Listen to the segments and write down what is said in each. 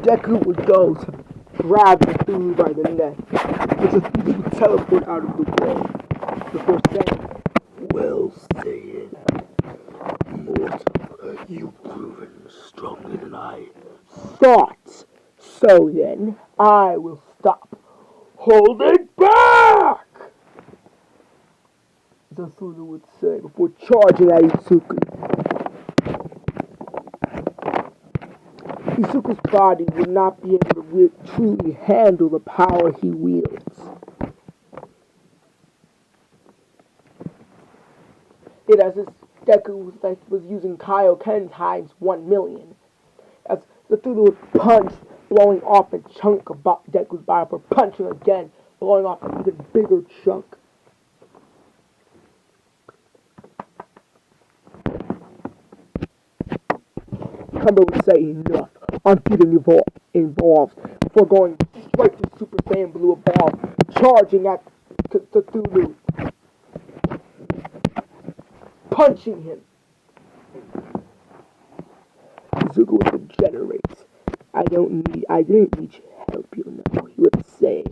Deku would go to grab Cthulhu by the neck, but Cthulhu would teleport out of the way before saying, "Well said, mortal. You've proven stronger than I thought. So then, I will stop. Hold it back!" Cthulhu would say before charging at Izuku. Izuku's body would not be able to truly handle the power he wields. It as if Deku was using Kaioken times 1,000,000. As Cthulhu would punch, blowing off a chunk of Deku's body for punching again, blowing off an even bigger chunk. Kumba would say, "Enough. I'm getting involved," before going straight to Super Saiyan Blue Evolve, charging at Cthulhu, punching him. Izuku would degenerate. I didn't need your help, you know," he would say.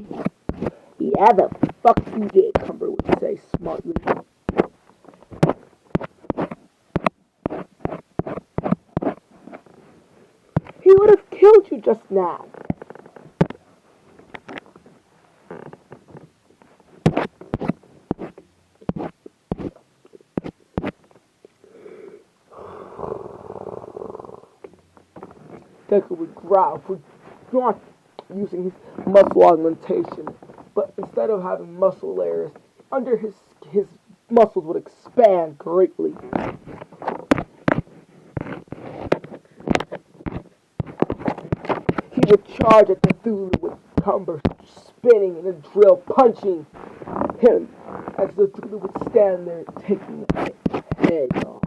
"Yeah, the fuck you did," Kumba would say smartly. "He would have killed you just now." Deku would growl for not using his muscle augmentation, but instead of having muscle layers, under his muscles would expand greatly. He would charge at Cthulhu with Cumber spinning and a drill punching him as Cthulhu would stand there taking the head off.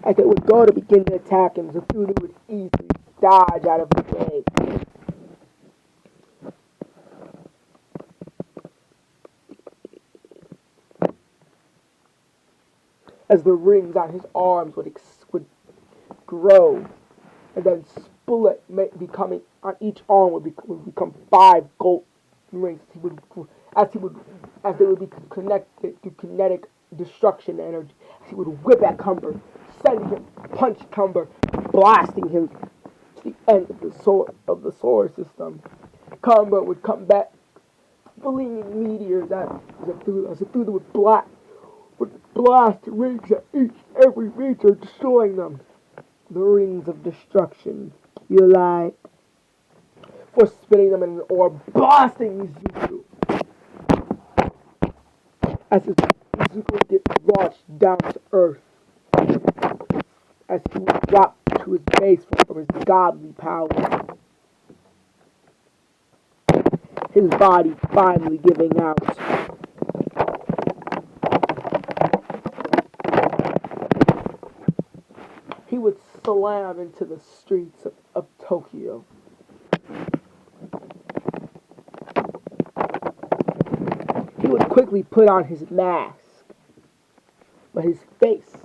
As they would go to begin to attack him, Cthulhu would easily dodge out of the way. As the rings on his arms would grow and then split, becoming on each arm would become 5 gold rings. As they would be connected to kinetic destruction energy. He would whip at Cumber, sending him punch Cumber, blasting him to the end of the solar system. Cumber would come back, flinging meteors at Cthulhu. Cthulhu would blast rings at every meteor, destroying them. The rings of destruction, you lie, for spinning them in an orb, blasting Izuku. As Izuku would get launched down to Earth, as he would drop to his base from his godly power. His body finally giving out. He would slam into the streets of Tokyo. He would quickly put on his mask, but his face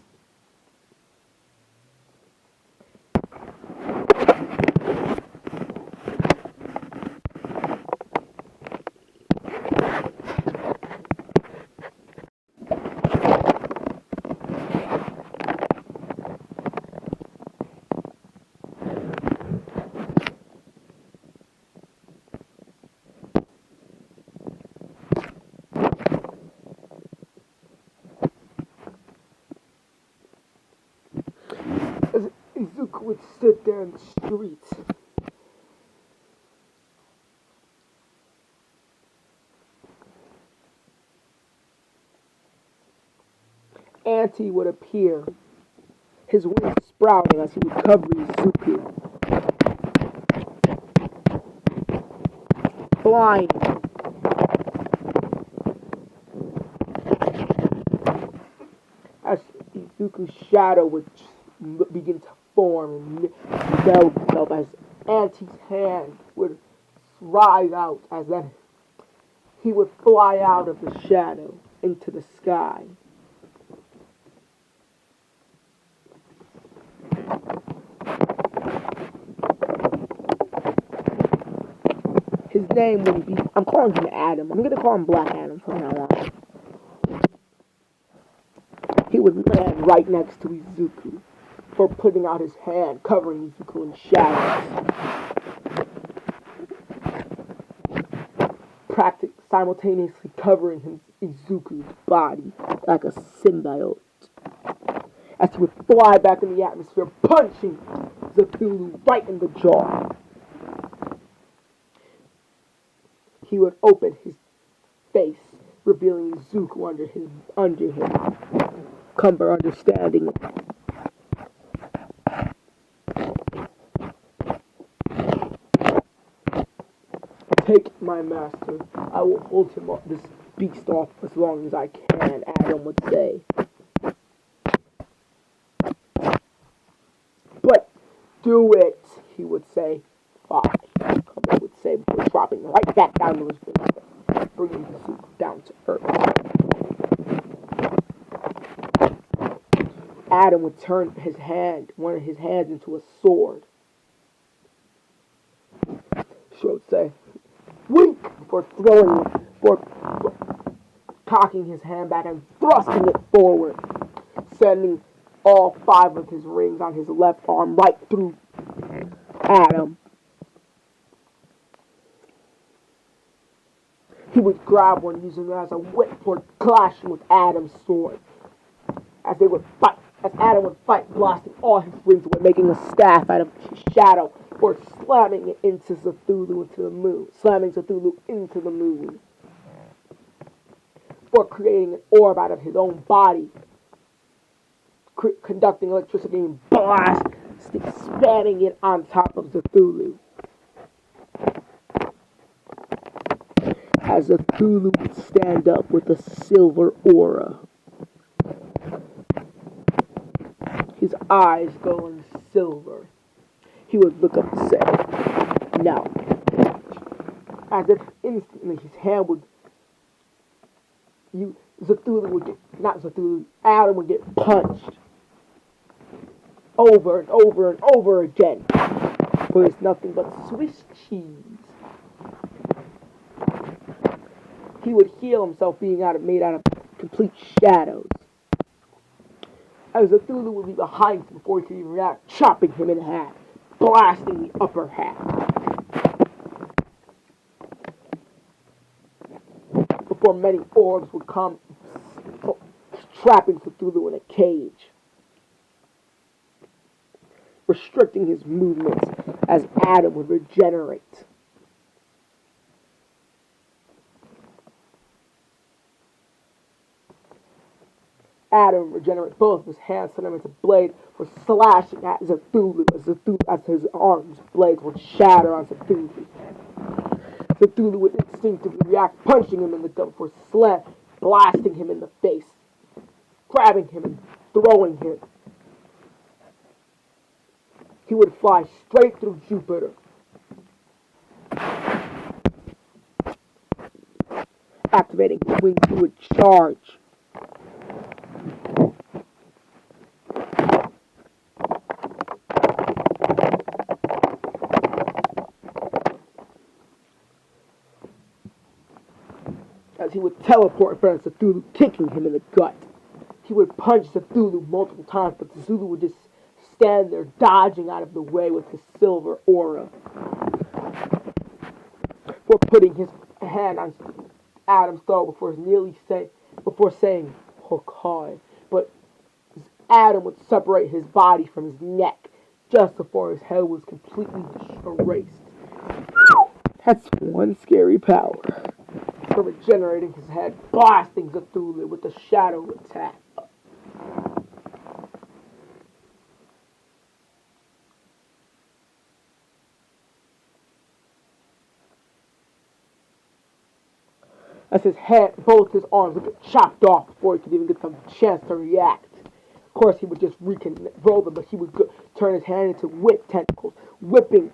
as Izuku would sit there in the streets. Anti would appear, his wings sprouting as he would cover Izuku, blind. As Izuku's shadow would begin to form and meld itself, as Anti's hand would rise out, as then he would fly out of the shadow into the sky. name wouldn't be. I'm calling him Adam. I'm gonna call him Black Adam from now on. He would land right next to Izuku for putting out his hand, covering Izuku in shadows. Simultaneously covering Izuku's body like a symbiote. As he would fly back in the atmosphere, punching Cthulhu right in the jaw. He would open his face, revealing Izuku under him. Cumber understanding. Take my master. I will hold him up, this beast off as long as I can, Adam would say. But do it, he would say. Fine, Cumber would say before dropping right back down to his wings, bringing Izuku down to earth. Adam would turn one of his hands into a sword. She would say, wink, before cocking his hand back and thrusting it forward, sending all 5 of his rings on his left arm right through Adam. He would grab one, using it as a whip for clashing with Adam's sword. As Adam would fight, blasting all his rings away, making a staff out of his shadow, or slamming it into Cthulhu into the moon, or creating an orb out of his own body, conducting electricity and spamming it on top of Cthulhu. As Cthulhu would stand up with a silver aura. His eyes glowing silver. He would look up and say, no. As if instantly his hand would, Adam would get punched over and over and over again. For it's nothing but Swiss cheese. He would heal himself being made out of complete shadows. As Cthulhu would be behind him before he could even react, chopping him in half, blasting the upper half. Before many orbs would come, trapping Cthulhu in a cage, restricting his movements as Adam would regenerate. Adam regenerates both of his hands, turning them into blades for slashing at Cthulhu as his arms' blades would shatter on Cthulhu. Cthulhu would instinctively react, punching him in the gut for blasting him in the face, grabbing him and throwing him. He would fly straight through Jupiter. Activating his wings, he would charge. As he would teleport in front of Cthulhu, kicking him in the gut. He would punch Cthulhu multiple times, but Cthulhu would just stand there, dodging out of the way with his silver aura. For putting his hand on Adam's throat before saying, Hokai. But Adam would separate his body from his neck just before his head was completely erased. That's one scary power. For regenerating his head, blasting Cthulhu with the shadow attack. As both his arms would get chopped off before he could even get some chance to react. Of course, he would just roll them, but he would turn his hand into whip tentacles, whipping,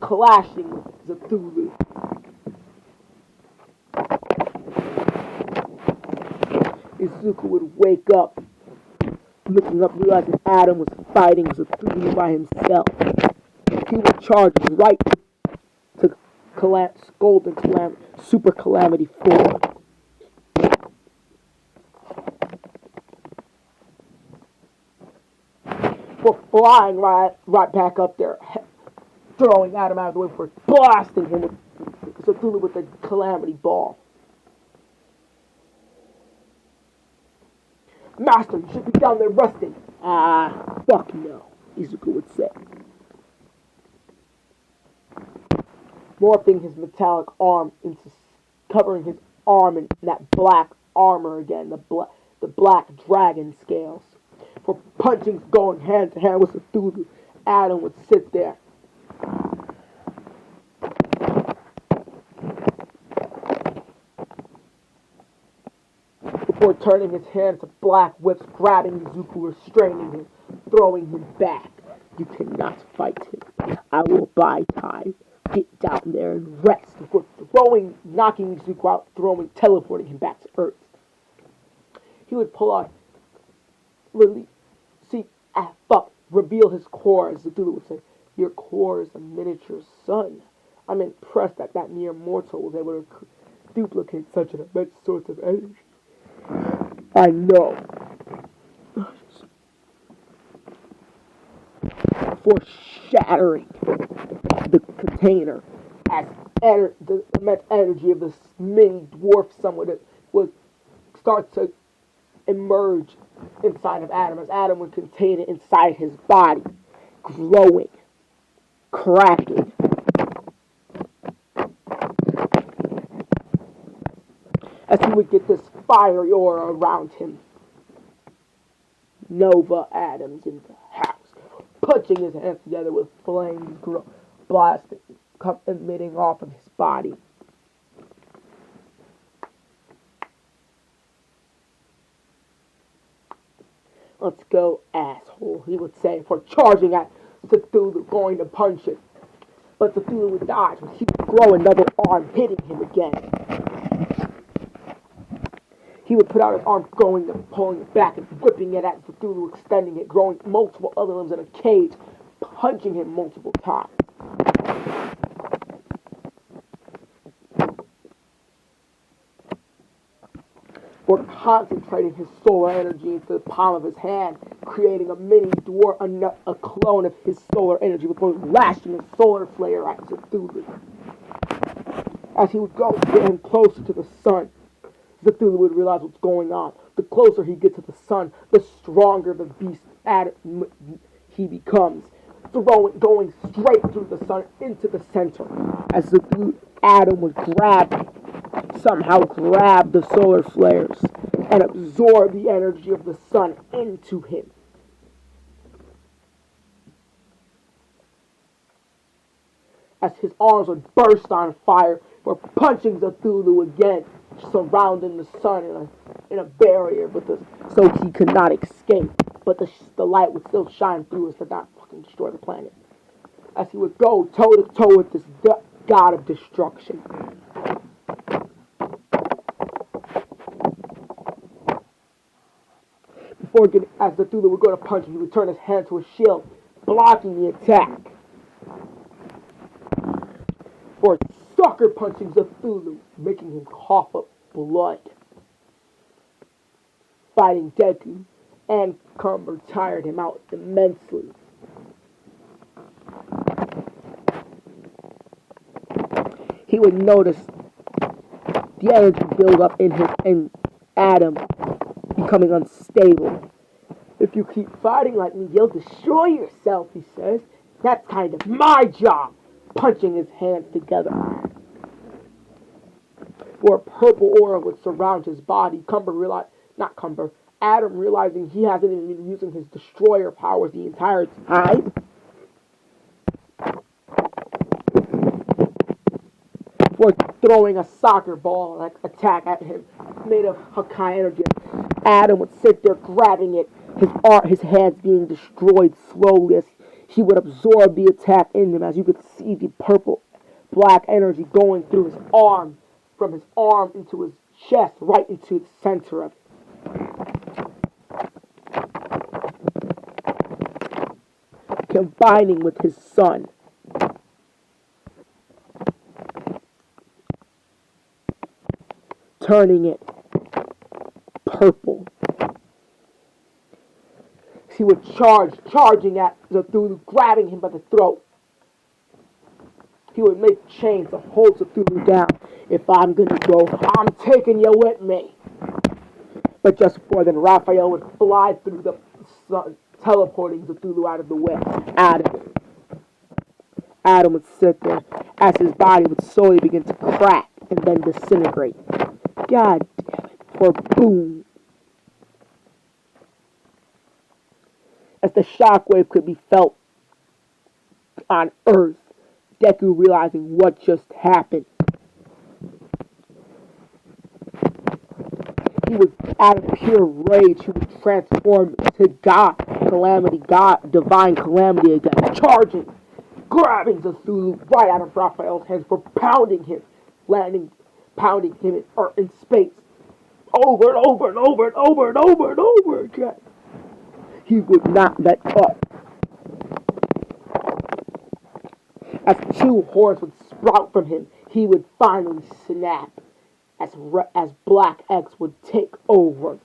clashing with Cthulhu. Izuku would wake up, looking up, realizing Adam was fighting Cthulhu by himself. He would charge right to Super Calamity 4. For flying right back up there, throwing Adam out of the way for blasting him with Cthulhu with the Calamity Ball. Master, you should be down there resting. Ah, fuck no, Izuku would say. Morphing his metallic arm into covering his arm in that black armor again, the black dragon scales. For punchings going hand to hand with Cthulhu, Adam would sit there. Before turning his hand to black whips, grabbing Izuku, restraining him, throwing him back. You cannot fight him. I will buy time. Get down there and rest before knocking Izuku out, teleporting him back to Earth. He would pull out, reveal his core, as Cthulhu would say. Your core is a miniature sun. I'm impressed that mere mortal was able to duplicate such an immense source of energy. I know. For shattering the container, as the immense energy of this mini dwarf sun would start to emerge inside of Adam, as Adam would contain it inside his body, glowing, cracking. As he would get this fiery aura around him. Nova Adams in the house, punching his hands together with flames blasting, emitting off of his body. Let's go, asshole, he would say, for charging at Cthulhu, going to punch it. But Cthulhu would dodge, but he would grow another arm, hitting him again. He would put out his arm, going and pulling it back and whipping it at Cthulhu, extending it, growing multiple other limbs in a cage, punching him multiple times. Or concentrating his solar energy into the palm of his hand, creating a mini dwarf, a clone of his solar energy, before lashing a solar flare at Cthulhu. As he would go getting closer to the sun, Cthulhu would realize what's going on. The closer he gets to the sun, the stronger the beast he becomes, going straight through the sun into the center. As Adam would somehow grab the solar flares and absorb the energy of the sun into him. As his arms would burst on fire for punching Cthulhu again, surrounding the sun in a barrier so he could not escape, but the light would still shine through us to not fucking destroy the planet. As he would go toe to toe with this god of destruction. As Cthulhu would go to punch him, he would turn his hand to a shield, blocking the attack. For sucker punching Cthulhu, making him cough up blood. Fighting Deku and Cumber tired him out immensely. He would notice the energy build up in Adam becoming unstable. If you keep fighting like me, you'll destroy yourself, he says. That's kind of my job. Punching his hands together. For a purple aura would surround his body. Adam realizing he hasn't even been using his destroyer powers the entire time. For throwing a soccer ball attack at him, made of Hakai energy. Adam would sit there grabbing it, his hands being destroyed slowly as he would absorb the attack in him, as you could see the purple black energy going through his arm, from his arm into his chest, right into the center of it. Combining with his sun. turning it purple. He would charging at Cthulhu, grabbing him by the throat. He would make chains to hold Cthulhu down. If I'm gonna go, I'm taking you with me. But just before then, Raphael would fly through the sun, teleporting Cthulhu out of the way. Adam would sit there as his body would slowly begin to crack and then disintegrate. God damn it. For boom. As the shockwave could be felt on Earth, Deku realizing what just happened. He was out of pure rage. He would transform to God, Calamity, God, Divine Calamity again, charging, grabbing Cthulhu right out of Raphael's hands for pounding him, pounding him in space, over and over and over and over and over and over again. He would not let up. As two horns would sprout from him, he would finally snap as Black X would take over.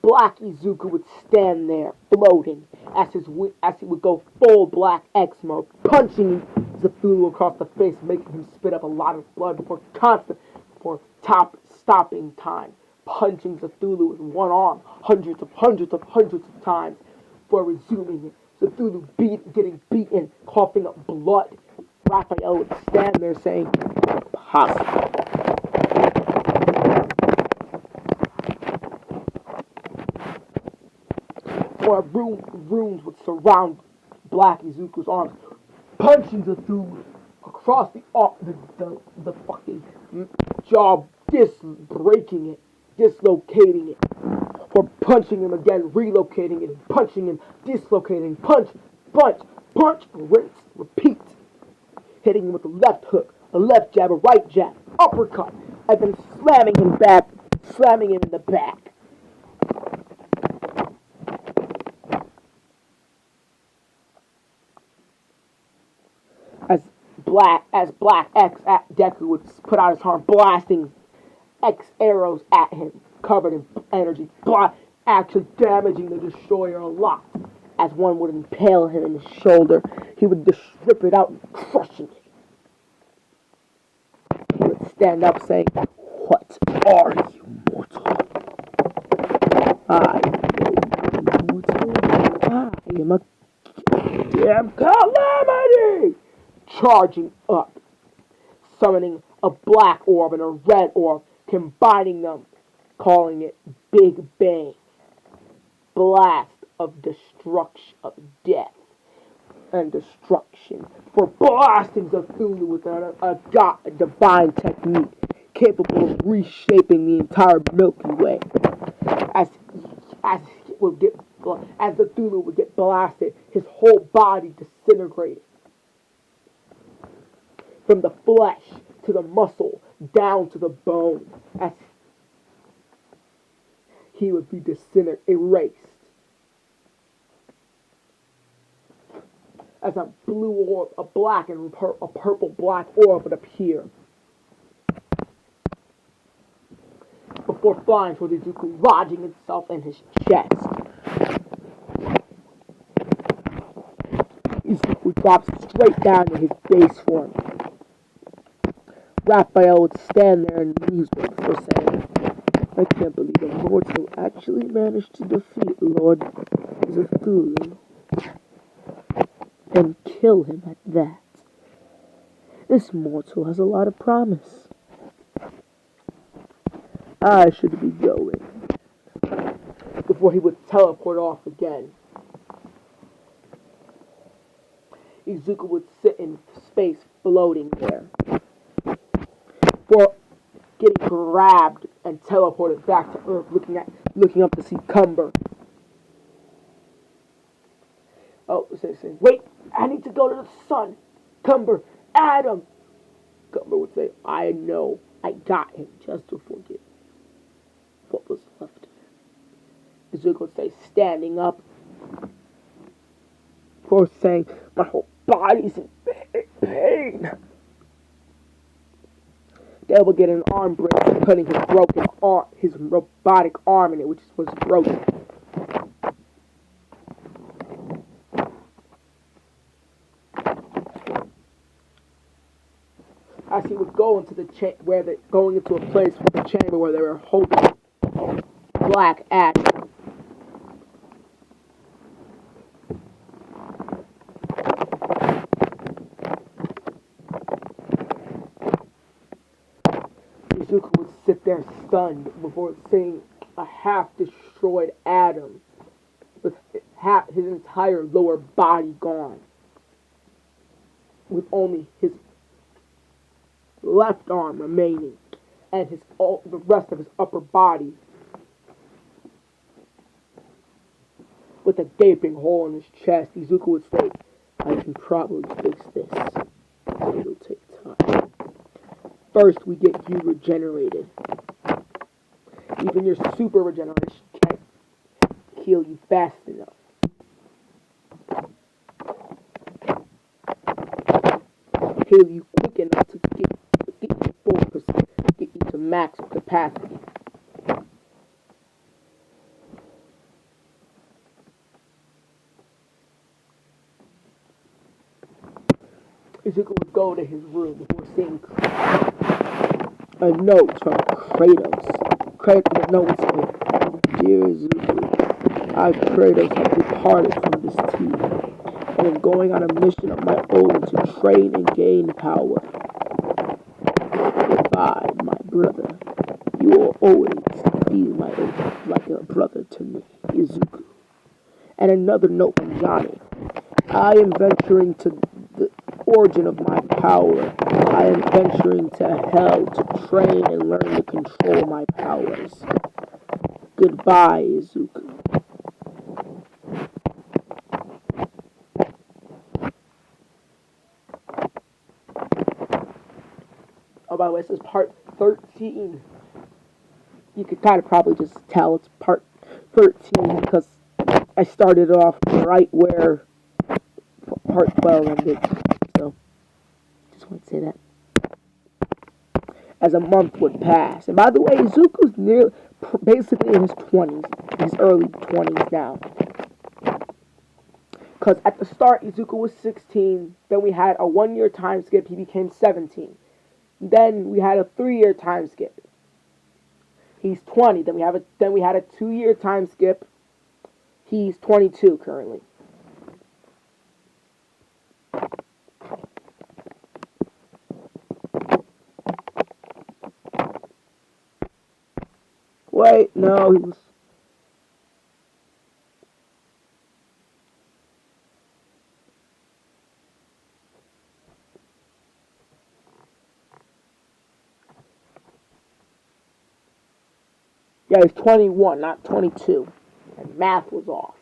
Black Izuku would stand there, floating, as he would go full Black X mode, punching Cthulhu across the face, making him spit up a lot of blood before stopping time, punching Cthulhu with one arm hundreds of times before resuming it. Cthulhu getting beaten, coughing up blood. Raphael would stand there saying, "Possible." Or runes would surround Black Izuku's arms, punching Cthulhu across the fucking jaw, breaking it, dislocating it, or punching him again, relocating it, punching him, dislocating, punch, rinse, repeat, hitting him with a left hook, a left jab, a right jab, uppercut, and then slamming him in the back. As Black X at Deku would put out his arm, blasting X arrows at him, covered in energy, actually damaging the Destroyer a lot. As one would impale him in the shoulder, he would just rip it out and crushing it. He would stand up saying, "What are you, mortal? I am mortal. I am a damn calamity!" Charging up, summoning a black orb and a red orb, combining them, calling it Big Bang. Blast of destruction, of death and destruction, for blasting Cthulhu with a divine technique capable of reshaping the entire Milky Way. As Cthulhu would get blasted, his whole body disintegrated. From the flesh to the muscle, down to the bone, as he would be erased. As a blue orb, a black and a purple-black orb would appear. Before flying toward Izuku, lodging itself in his chest. Izuku drops straight down to his base form. Raphael would stand there and muse before saying, "I can't believe a mortal actually managed to defeat Lord Cthulhu and kill him at that. This mortal has a lot of promise. I should be going." Before he would teleport off again. Izuku would sit in space floating there. For getting grabbed and teleported back to Earth, looking up to see Cumber. Oh, say, "Wait, I need to go to the sun. Cumber, Adam." Cumber would say, "I know, I got him," just to forget what was left of him. Izuku would say, standing up, before saying, "My whole body's in pain." They will get an arm brace, putting his broken arm, his robotic arm in it, which was broken. As he would go into the going into a place with the chamber where they were holding Black Adam. Izuku would sit there stunned before seeing a half-destroyed Adam with his entire lower body gone, with only his left arm remaining and the rest of his upper body with a gaping hole in his chest. Izuku would say, "I can probably fix this, but it'll take time. First, we get you regenerated. Even your super regeneration can't heal you fast enough. Heal you quick enough to get you full, get you to max capacity." Izuku would go to his room before seeing a note from Kratos. The note would say, "Dear Izuku, I, Kratos, have departed from this team and am going on a mission of my own to train and gain power. Goodbye, my brother. You will always be like a brother to me, Izuku." And another note from Johnny. "I am venturing to the origin of my power. I am venturing to hell to train and learn to control my powers. Goodbye, Izuku." Oh, by the way, this is part 13. You could kind of probably just tell it's part 13 because I started off right where part 12 ended. So, just want to say that. As a month would pass. And by the way, Izuku's basically in his 20s, his early 20s now. Because at the start, Izuku was 16, then we had a 1-year time skip, he became 17. Then we had a 3-year time skip. He's 20. Then we had a 2-year time skip. He's 22 currently. Wait, no, he was... Yeah, he's 21, not 22. And math was off.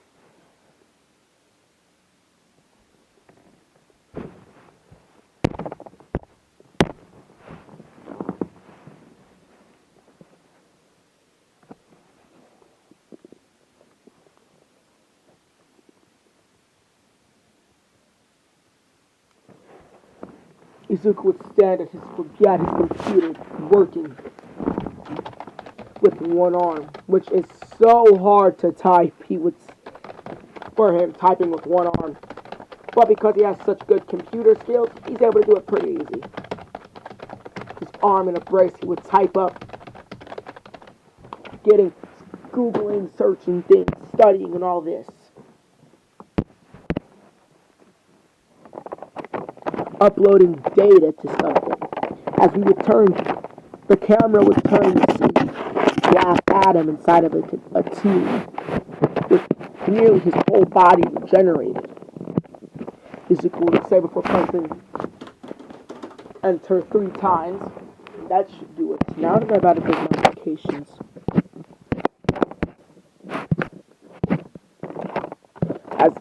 Izuku would stand at his computer working with one arm, which is so hard to type. For him, typing with one arm. But because he has such good computer skills, he's able to do it pretty easy. His arm in a brace, he would type up, Googling, searching things, studying and all this. Uploading data to something. As the camera would turn to see Black Adam inside of a tube with nearly his whole body regenerated. Izuku would say before pressing enter 3 times. That should do it. Now that I'm about to get notifications. As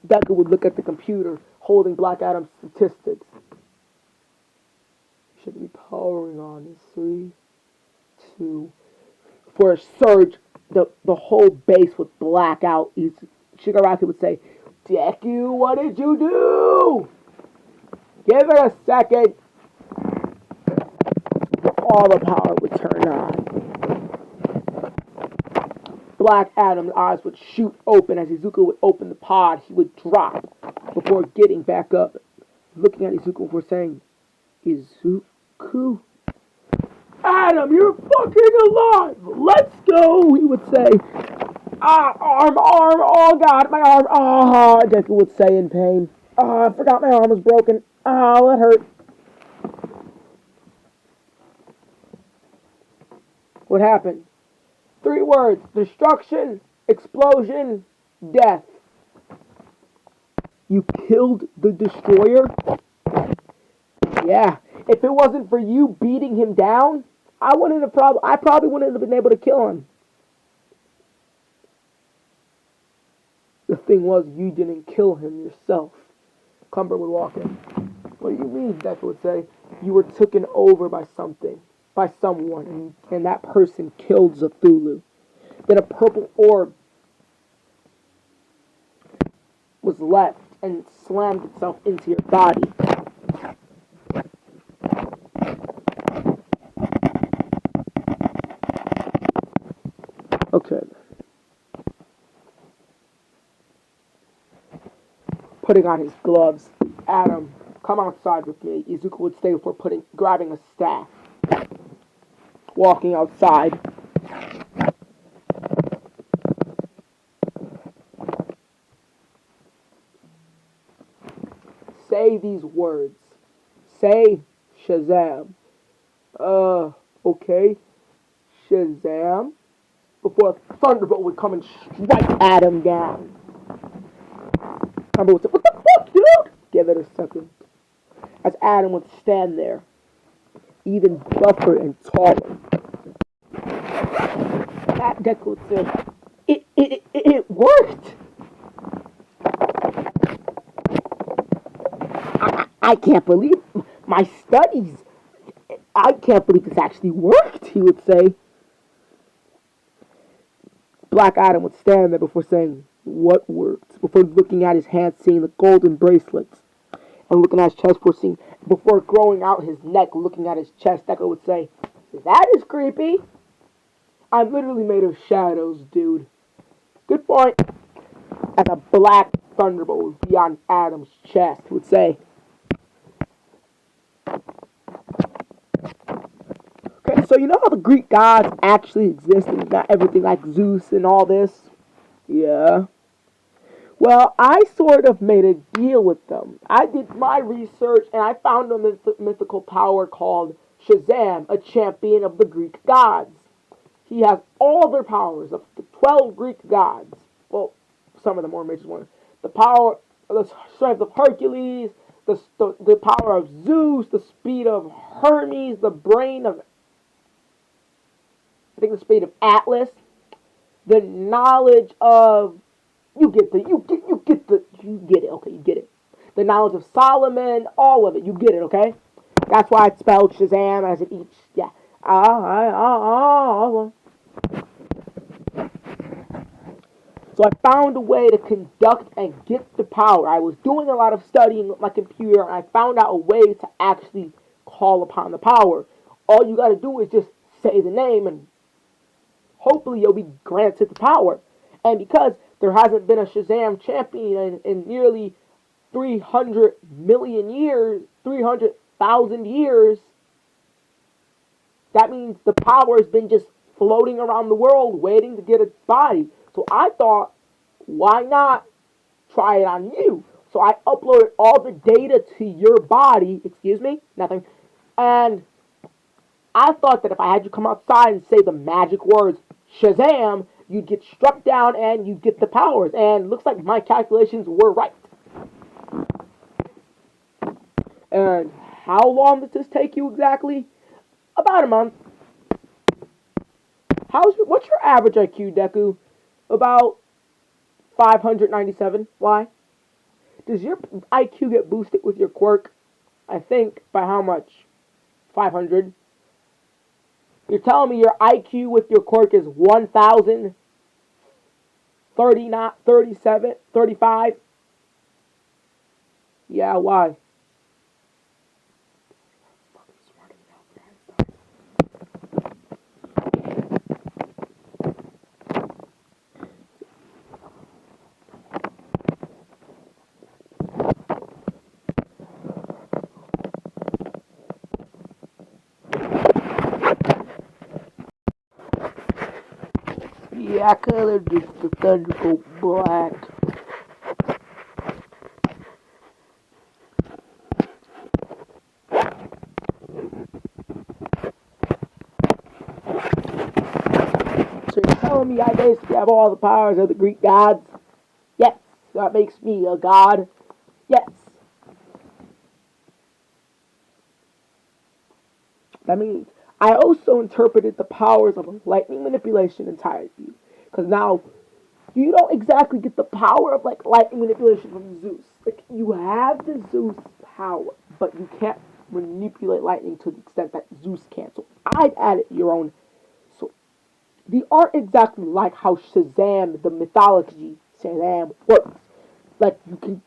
Deku would look at the computer holding Black Adam's statistics. Should be powering on in 3, 2. For a surge, the whole base would black out. Shigaraki would say, Deku, what did you do? Give it a second. All the power would turn on. Black Adam's eyes would shoot open as Izuku would open the pod. He would drop before getting back up, looking at Izuku before saying, Izuku? Adam, you're fucking alive! Let's go, he would say. Arm, oh god, my arm, Deku would say in pain. I forgot my arm was broken. That hurt. What happened? 3 words: destruction, explosion, death. You killed the destroyer? Yeah. If it wasn't for you beating him down, I probably wouldn't have been able to kill him. The thing was, you didn't kill him yourself. Cumber would walk in. What do you mean? Deku would say. You were taken over by someone, and that person killed Cthulhu. Then a purple orb was left and slammed itself into your body. Okay. Putting on his gloves, Adam, come outside with me. Izuku would stay before grabbing a staff. Walking outside. Say these words. Say Shazam. Okay. Shazam. Before a thunderbolt would come and strike Adam down. Thunderbolt would say, what the fuck, dude? Give it a second. As Adam would stand there, even buffer and taller. That Deku would say, it worked. I can't believe my studies. I can't believe this actually worked, he would say. Black Adam would stand there before saying, what worked? Before looking at his hands, seeing the golden bracelets. And looking at his chest, before growing out his neck, looking at his chest, Deku would say, that is creepy. I'm literally made of shadows, dude. Good point. As a black thunderbolt would be on Adam's chest, he would say, okay, so you know how the Greek gods actually exist and not everything like Zeus and all this? Yeah. Well, I sort of made a deal with them. I did my research and I found a mythical power called Shazam, a champion of the Greek gods. He has all their powers of the 12 Greek gods. Well, some of the more major ones. The power, the strength of Hercules, the power of Zeus, the speed of Hermes, the brain of, I think the speed of Atlas, the knowledge of, you get it, okay, you get it. The knowledge of Solomon, all of it, you get it, okay? That's why it's spelled Shazam as it each, yeah. So I found a way to conduct and get the power. I was doing a lot of studying with my computer, and I found out a way to actually call upon the power. All you gotta do is just say the name, and hopefully you'll be granted the power. And because there hasn't been a Shazam champion in nearly 300 million years, 300,000 years, that means the power has been just floating around the world waiting to get a body. So I thought, why not try it on you? So I uploaded all the data to your body, nothing, and I thought that if I had you come outside and say the magic words, Shazam, you'd get struck down and you'd get the powers. And looks like my calculations were right. And how long does this take you exactly? About a month. What's your average IQ, Deku? About 597. Why? Does your IQ get boosted with your quirk? I think, by how much? 500. You're telling me your IQ with your quirk is 1,000, 37, 35? Yeah, why? Yeah, I colored the thunderbolt black. So you're telling me I basically have all the powers of the Greek gods? Yes, that makes me a god. Yes. That means I also interpreted the powers of lightning manipulation entirely. Because now you don't exactly get the power of like lightning manipulation from Zeus. Like you have the Zeus power, but you can't manipulate lightning to the extent that Zeus can. So I've added your own. So they aren't exactly like how Shazam, the mythology Shazam works. Like you can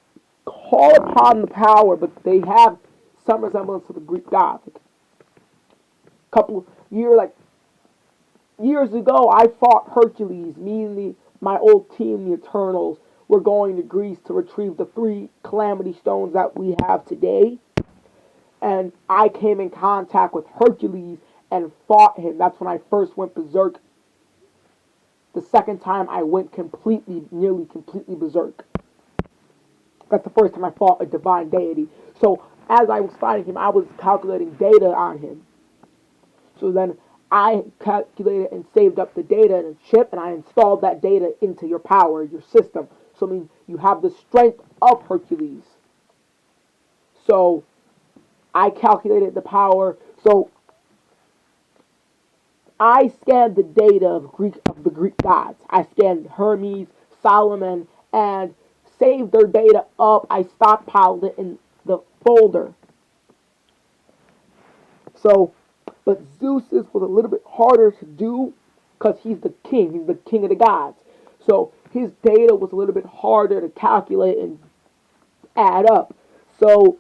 call upon the power, but they have some resemblance to the Greek gods. Like couple years ago, I fought Hercules. Me and my old team, the Eternals, were going to Greece to retrieve the three Calamity Stones that we have today. And I came in contact with Hercules and fought him. That's when I first went berserk. The second time I went nearly completely berserk. That's the first time I fought a divine deity. So as I was fighting him, I was calculating data on him. So then I calculated and saved up the data in a chip, and I installed that data into your power, your system. So I mean, you have the strength of Hercules. So I calculated the power. So I scanned the data of the Greek gods. I scanned Hermes, Solomon, and saved their data up. I stockpiled it in the folder. So, but Zeus's was a little bit harder to do because he's the king. He's the king of the gods. So his data was a little bit harder to calculate and add up. So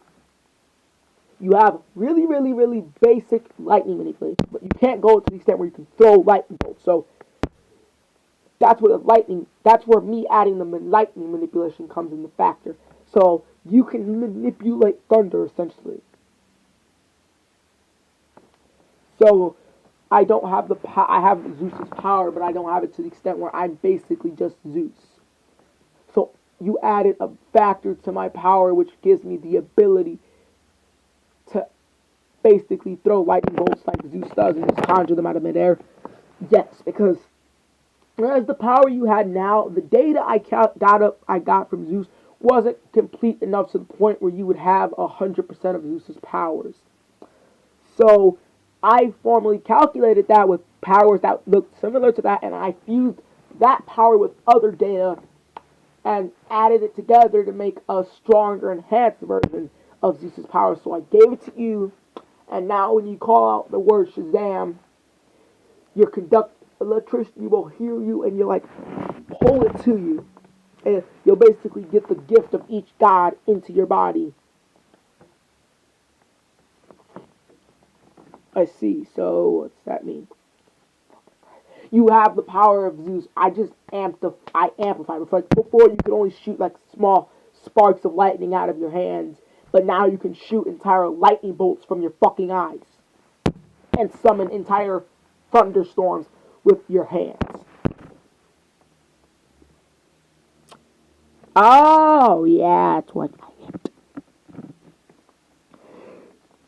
you have really, really, really basic lightning manipulation, but you can't go to the extent where you can throw lightning bolts. So that's where me adding the lightning manipulation comes into factor. So you can manipulate thunder essentially. So I don't have I have Zeus's power, but I don't have it to the extent where I'm basically just Zeus. So you added a factor to my power, which gives me the ability to basically throw lightning bolts like Zeus does and just conjure them out of midair. Yes, because whereas the power you had now, the data I got from Zeus wasn't complete enough to the point where you would have 100% of Zeus's powers. So I formally calculated that with powers that looked similar to that, and I fused that power with other data and added it together to make a stronger, enhanced version of Zeus's power. So I gave it to you, and now when you call out the word Shazam, your electricity will hear you, and you'll like pull it to you, and you'll basically get the gift of each god into your body. I see. So what's that mean? You have the power of Zeus. I amplified it. Like before, you could only shoot like small sparks of lightning out of your hands, but now you can shoot entire lightning bolts from your fucking eyes and summon entire thunderstorms with your hands. Oh yeah, that's what I meant.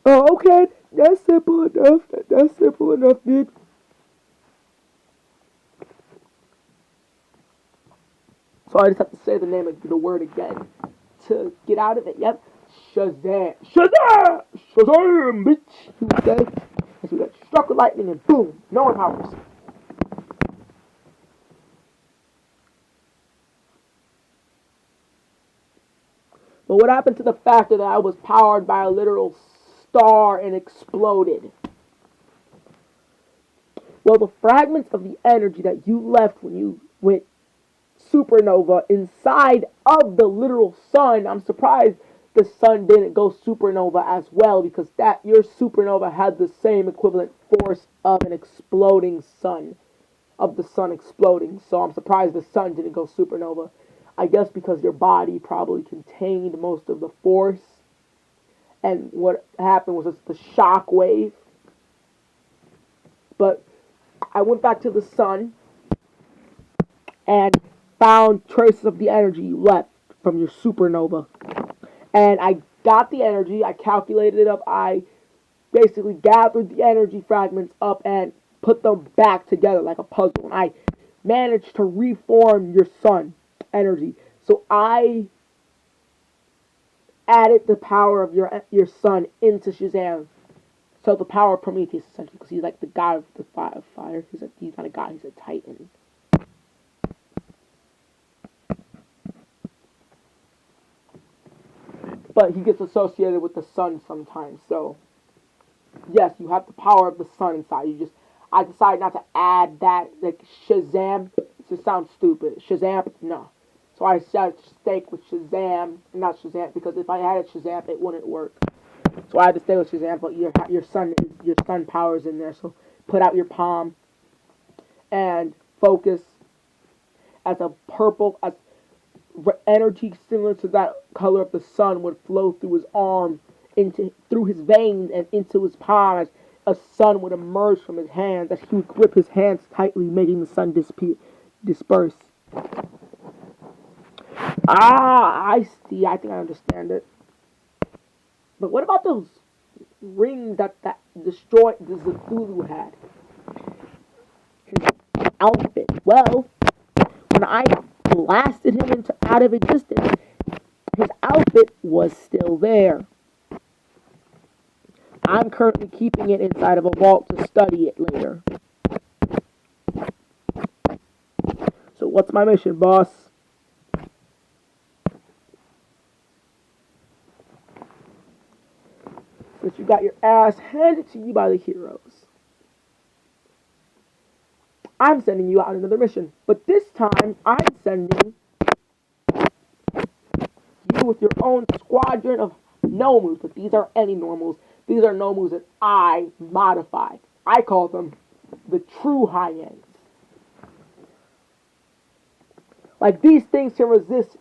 Oh, okay, that's simple enough. That's simple enough, dude. So I just have to say the name of the word again to get out of it. Yep. Shazam. Shazam! Shazam, bitch! You would say. And so we got struck with lightning and boom, no more powers. But what happened to the fact that I was powered by a literal star and exploded? Well, the fragments of the energy that you left when you went supernova inside of the literal sun, I'm surprised the sun didn't go supernova as well, because that your supernova had the same equivalent force of an exploding sun, of the sun exploding. So I'm surprised the sun didn't go supernova. I guess because your body probably contained most of the force, and what happened was just the shock wave. But I went back to the sun and found traces of the energy you left from your supernova. And I got the energy, I calculated it up, I basically gathered the energy fragments up and put them back together like a puzzle. And I managed to reform your sun energy. So I added the power of your sun into Shazam. So the power of Prometheus, essentially, because he's like the god of the fire. He's not a god, he's a titan. But he gets associated with the sun sometimes. So yes, you have the power of the sun inside. I decided not to add that, like Shazam. It just sounds stupid. Shazam, no. So I said stake with Shazam, and not Shazam, because if I added Shazam, it wouldn't work. So I had to stay with Shazam, but your sun power's in there. So put out your palm and focus as a purple, as energy similar to that color of the sun would flow through his arm, through his veins and into his palm, as a sun would emerge from his hands, as he would grip his hands tightly, making the sun disperse. I see. I think I understand it. But what about those rings that destroyed the Cthulhu had? His outfit. Well, when I blasted him out of existence, his outfit was still there. I'm currently keeping it inside of a vault to study it later. So what's my mission, boss? Since you got your ass handed to you by the heroes, I'm sending you out on another mission. But this time, I'm sending you with your own squadron of Nomus. But these aren't any normals. These are Nomus that I modified. I call them the true high-ends. Like, these things can resist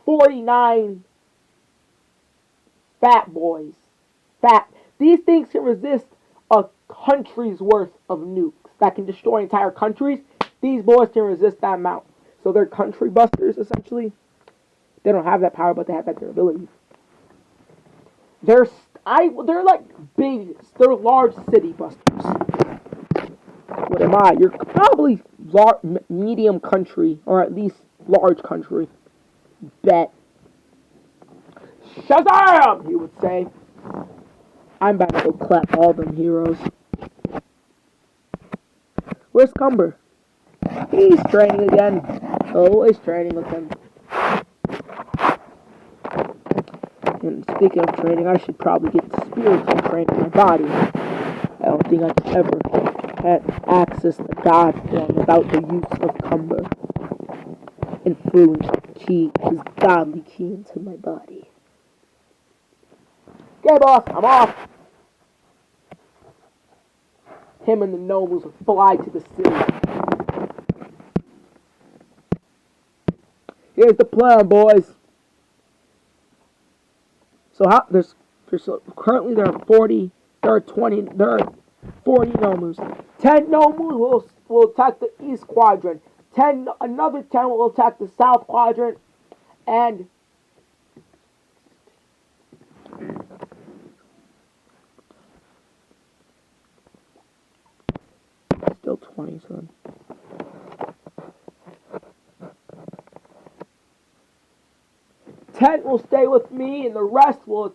49 fat boys. These things can resist a country's worth of nukes that can destroy entire countries. These boys can resist that amount. So they're country busters, essentially. They don't have that power, but they have that durability. They're like big, they're large city busters. What am I? You're probably medium country, or at least large country. Bet. Shazam! He would say. I'm about to go clap all them heroes. Where's Cumber? He's training again. Always training with him. And speaking of training, I should probably get spiritual training in my body. I don't think I could ever access the God form without the use of Cumber. Influence his godly key into my body. Okay, boss, I'm off. Him and the nobles will fly to the city. Here's the plan, boys. So currently there are 40 Nomus. 10 Nomus will attack the East Quadrant. Another 10 will attack the South Quadrant, and still 20, son. Ten will stay with me, and the rest will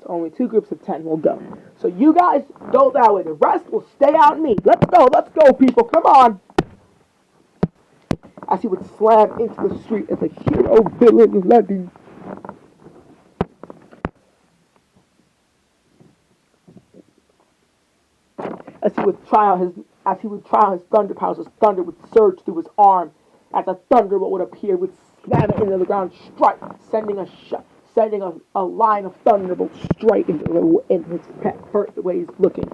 only 2 groups of 10 will go. So you guys go that way. The rest will stay out me. Let's go, people. Come on. as he would slam into the street as a hero villain landing. As he would try out his thunder powers, his thunder would surge through his arm. As a thunderbolt would appear, would slam it into the ground, strike, sending a line of thunderbolts straight in his pet the way he's looking.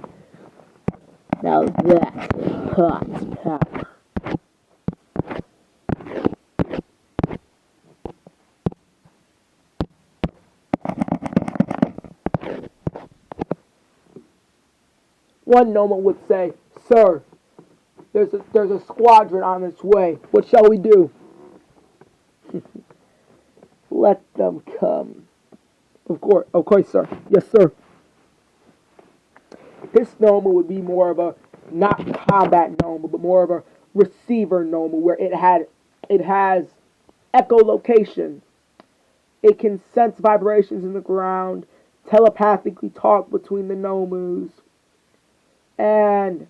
Now that's hot power. One Noma would say, "Sir, there's a squadron on its way. What shall we do?" "Let them come." Of course, sir. Yes, sir. This Noma would be more of a not combat Noma, but more of a receiver Noma, where it has echolocation. It can sense vibrations in the ground, telepathically talk between the Nomus, and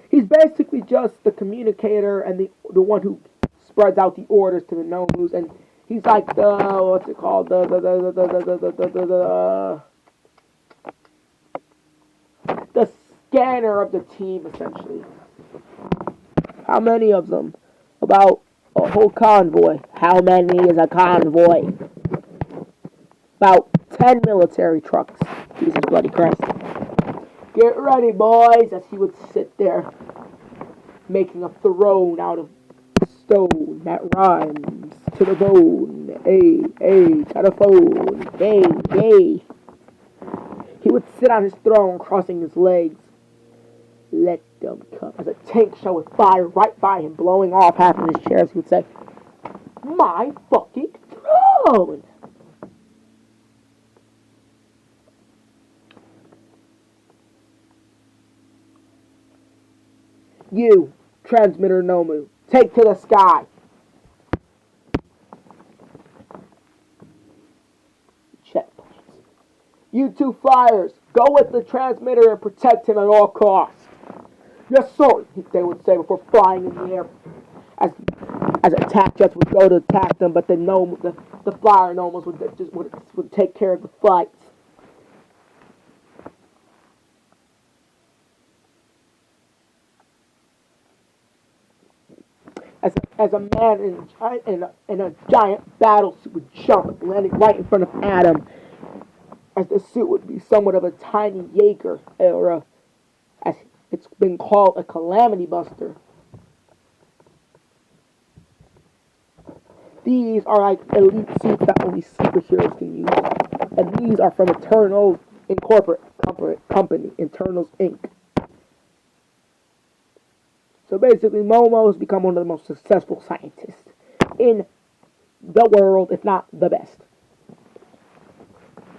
he's basically just the communicator and the one who spreads out the orders to the Nomus, and he's like the what's it called the scanner of the team essentially. How many of them? About a whole convoy. How many is a convoy? About 10 military trucks. Jesus bloody Christ. Get ready, boys, as he would sit there, making a throne out of stone that rhymes to the bone. Hey, got a phone. Hey. He would sit on his throne, crossing his legs. Let them come. As a tank shell would fire right by him, blowing off half of his chairs, he would say, "My fucking throne!" "You, transmitter Nomu, take to the sky." Checkpoints. "You two flyers, go with the transmitter and protect him at all costs." "Yes, sir," they would say before flying in the air. As attack jets would go to attack them, but the flyer Nomos would take care of the flights. As a man in a giant battle suit would jump, landing right in front of Adam, as the suit would be somewhat of a tiny Jaeger, or as it's been called, a calamity buster. These are like elite suits that only superheroes can use, and these are from Eternals Incorporated Company, Eternals Inc. So basically, Momo's become one of the most successful scientists in the world, if not the best.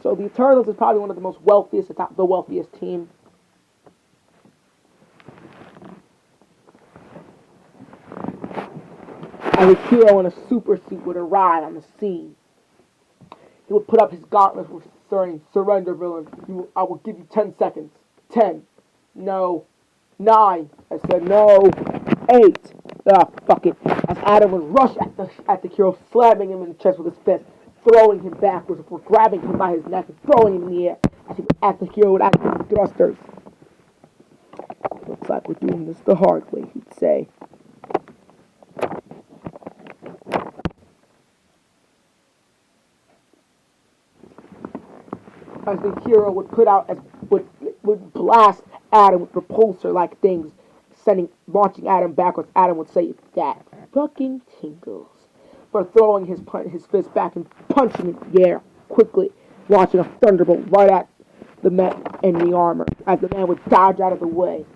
So the Eternals is probably one of the most wealthiest, if not the wealthiest team. As a hero in a super suit would arrive on the scene, he would put up his gauntlets with saying, "Surrender, villain. I will give you 10 seconds. 10. No. 9. I said no. 8. Ah, fuck it." As Adam would rush at the hero, slamming him in the chest with his fist, throwing him backwards before grabbing him by his neck and throwing him in the air. As the hero would activate the thrusters. "Looks like we're doing this the hard way," he'd say. As the hero would blast Adam with propulsor-like things, launching Adam backwards. Adam would say, "That fucking tingles," for throwing his fist back and punching in the air quickly, launching a thunderbolt right at the man in the armor, as the man would dodge out of the way.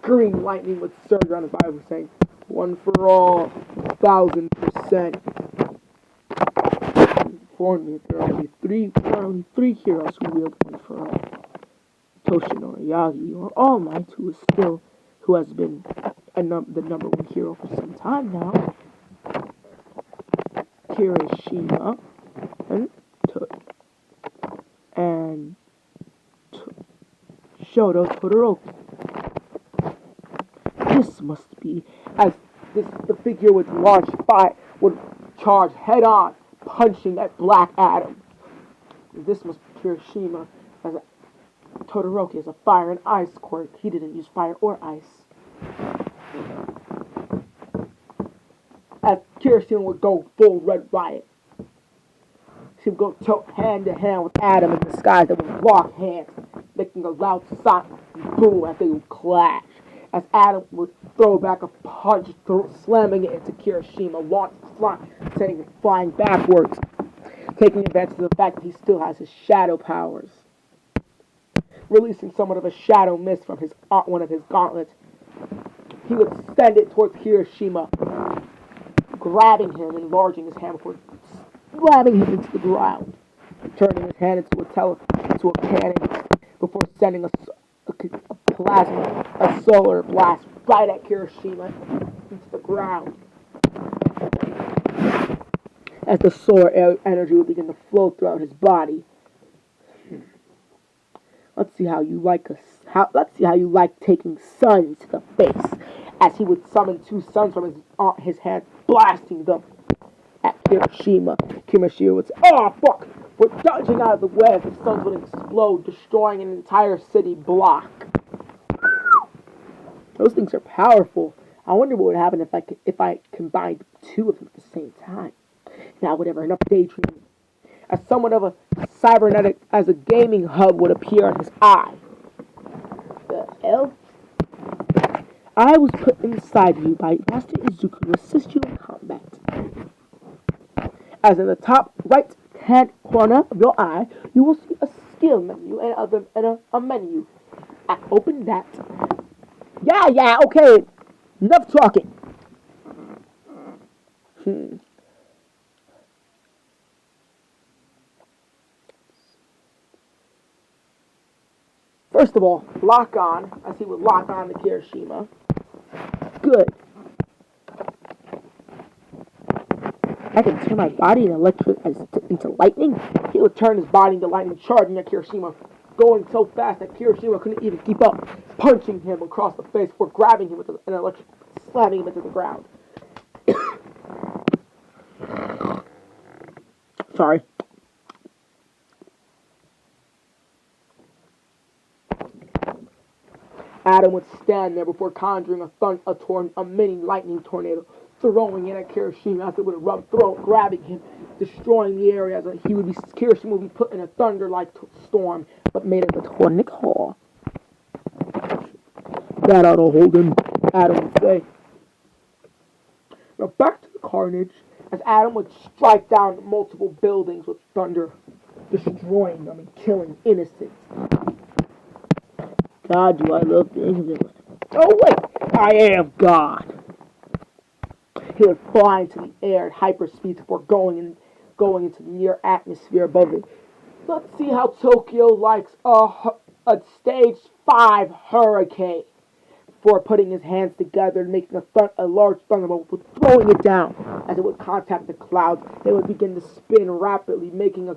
Green lightning would surge around his body, saying, "One for all, 1,000%. Informed me that there are only three heroes who wield one for all. Toshinori Yagi, or All Might, who has been the number one hero for some time now. Kirishima and and Shoto Todoroki. This must be, as the figure would would charge head on, punching at Black Adam. This must be Kirishima, as Todoroki is a fire and ice quirk. He didn't use fire or ice. As Kirishima would go full Red Riot. She would go hand to hand with Adam in the sky that would lock hands, making a loud sound and boom as they would clash. As Adam would throw back a punch, slamming it into Kirishima, sending it flying backwards, taking advantage of the fact that he still has his shadow powers. Releasing somewhat of a shadow mist from one of his gauntlets, he would send it towards Kirishima, grabbing him, enlarging his hand before slamming him into the ground, turning his hand into a cannon before sending a solar blast right at Kirishima into the ground. As the solar energy would begin to flow throughout his body. Let's see how you like taking suns to the face. As he would summon two suns from his hand, blasting them at Kirishima. Kirishima would say, "Oh fuck! We're dodging out of the way." As the suns would explode, destroying an entire city block. Those things are powerful. I wonder what would happen if I combined two of them at the same time. Now, whatever, enough daydreaming. As somewhat of a cybernetic, as a gaming hub would appear in his eye. The hell? I was put inside you by Master Izuku to assist you in combat. As in the top right-hand corner of your eye, you will see a skill menu and a menu. I open that. Yeah, okay. Enough talking. First of all, lock on, as he would lock on to Kirishima. Good. I can turn my body into lightning. He would turn his body into lightning, charging at Kirishima, going so fast that Kirishima couldn't even keep up, punching him across the face or grabbing him with an electric, slamming him into the ground. Sorry. Adam would stand there before conjuring a mini lightning tornado, throwing it at Kirishima as it would erupt, grabbing him, destroying the area. Kirishima would be put in a thunder-like storm, but made of a tornado. That ought to hold him, Adam would say. Now back to the carnage, as Adam would strike down multiple buildings with thunder, destroying them and killing innocents. God, do I love being a villain. Oh wait, I am God. He would fly into the air at hyperspeed before going into the near atmosphere above it. Let's see how Tokyo likes a stage 5 hurricane. Before putting his hands together and making a large thunderbolt, throwing it down. As it would contact the clouds, they would begin to spin rapidly, making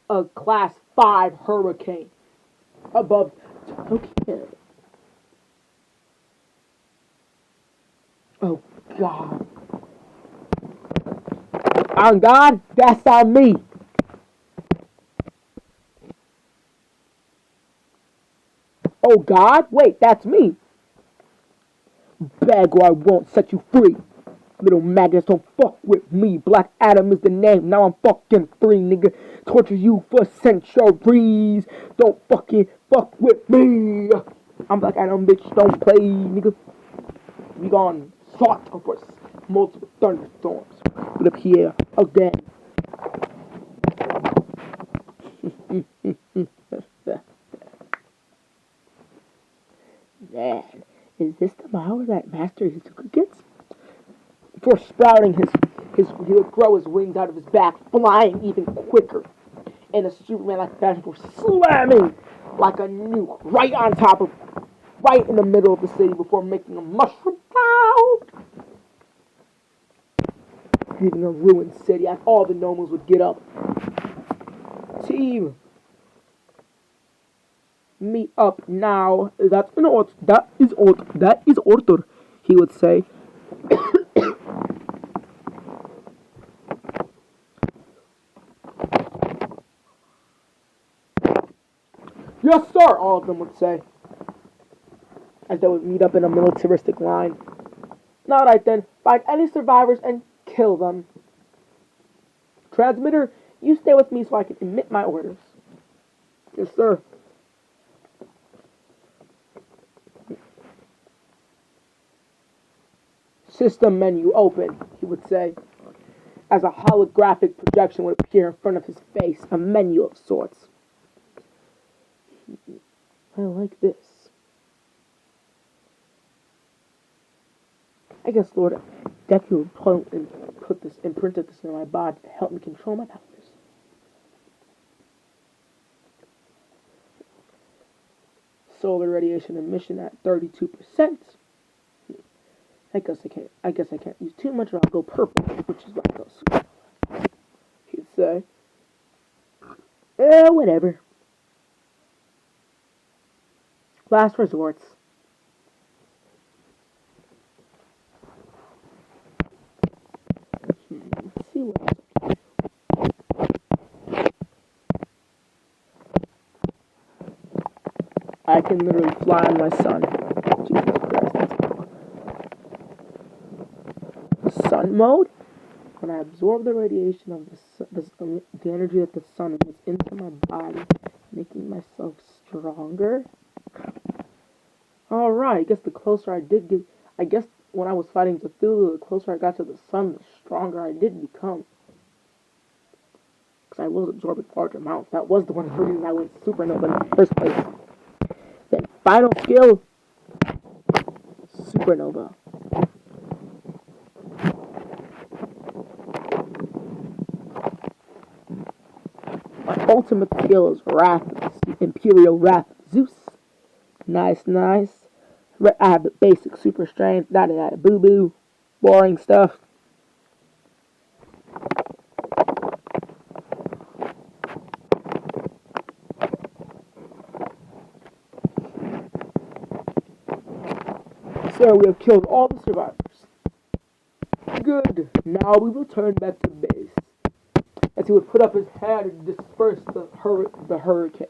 a class 5 hurricane above Tokyo. Oh God. On God, that's on me. Oh God, wait, that's me. Beg or I won't set you free. Little maggots, don't fuck with me. Black Adam is the name, now I'm fucking free, nigga. Torture you for centuries. Don't fucking fuck with me. I'm Black Adam, bitch, don't play, nigga. We gone sought over multiple thunderstorms. But up here, again. Man, is this the power that Master Izuku gets? Before sprouting he would grow his wings out of his back, flying even quicker in a Superman-like fashion, for slamming like a nuke right in the middle of the city before making a mushroom cloud, leaving a ruined city as all the Nomos would get up. Team meet up now. That's an order. That is order. That is order, he would say. Yes, sir, all of them would say, as they would meet up in a militaristic line. All right then, find any survivors and kill them. Transmitter, you stay with me so I can emit my orders. Yes, sir. System menu open, he would say, as a holographic projection would appear in front of his face, a menu of sorts. I like this. I guess Lord Deku imprinted this in my body to help me control my powers. Solar radiation emission at 32%. I guess I can't use too much or I'll go purple, which is what goes. He'd say. Whatever. Last resorts. Let's see what else. I can literally fly on my sun. Jesus Christ, that's sun mode? When I absorb the radiation of the energy that the sun emits into my body, making myself stronger. Alright, I guess the closer I did get, I guess when I was fighting Cthulhu, the closer I got to the sun, the stronger I did become. Because I was absorbing large amounts. That was the one of the reasons I went supernova in the first place. Then final skill, supernova. My ultimate skill is Wrath, Imperial Wrath of Zeus. Nice. I have the basic super strength, da boo boo, boring stuff. Sir, we have killed all the survivors. Good. Now we will turn back to base. As he would put up his hand and disperse the hurricane.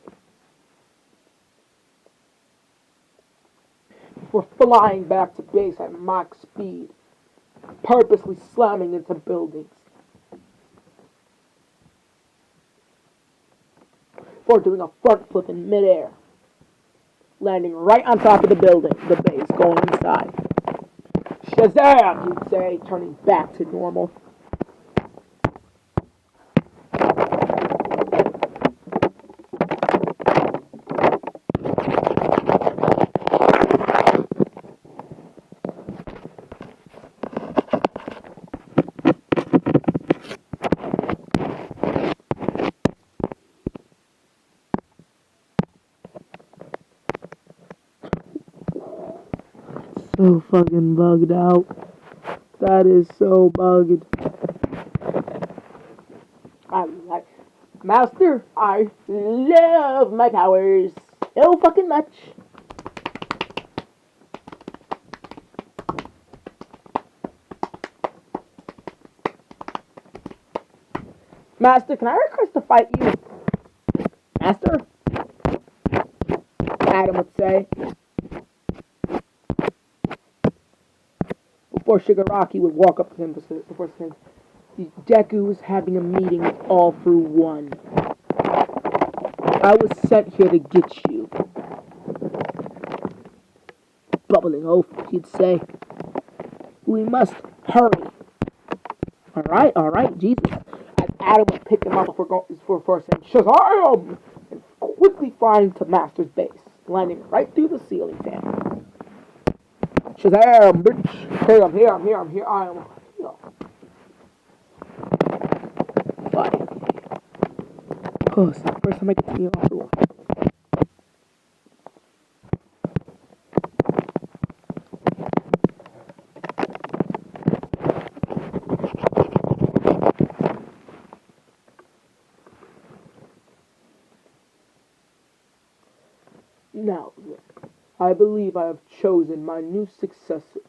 Before flying back to base at Mach speed, purposely slamming into buildings. Before doing a front flip in midair, landing right on top of the base, going inside. Shazam, he'd say, turning back to normal. So fucking bugged out. That is so bugged. Master, I love my powers so fucking much. Master, can I request to fight you? Master? Adam would say. Before Shigaraki would walk up to him before saying, Deku is having a meeting with All for One. I was sent here to get you. Bubbling oath, he'd say. We must hurry. Alright, Jesus. As Adam would pick him up before saying, Shazam! And quickly flying to Master's base, landing right through the ceiling fan. Shazam, bitch! Hey, I'm here, I am here. Bye. Oh, it's the first time I get to be off the wall. I believe I have chosen my new successor.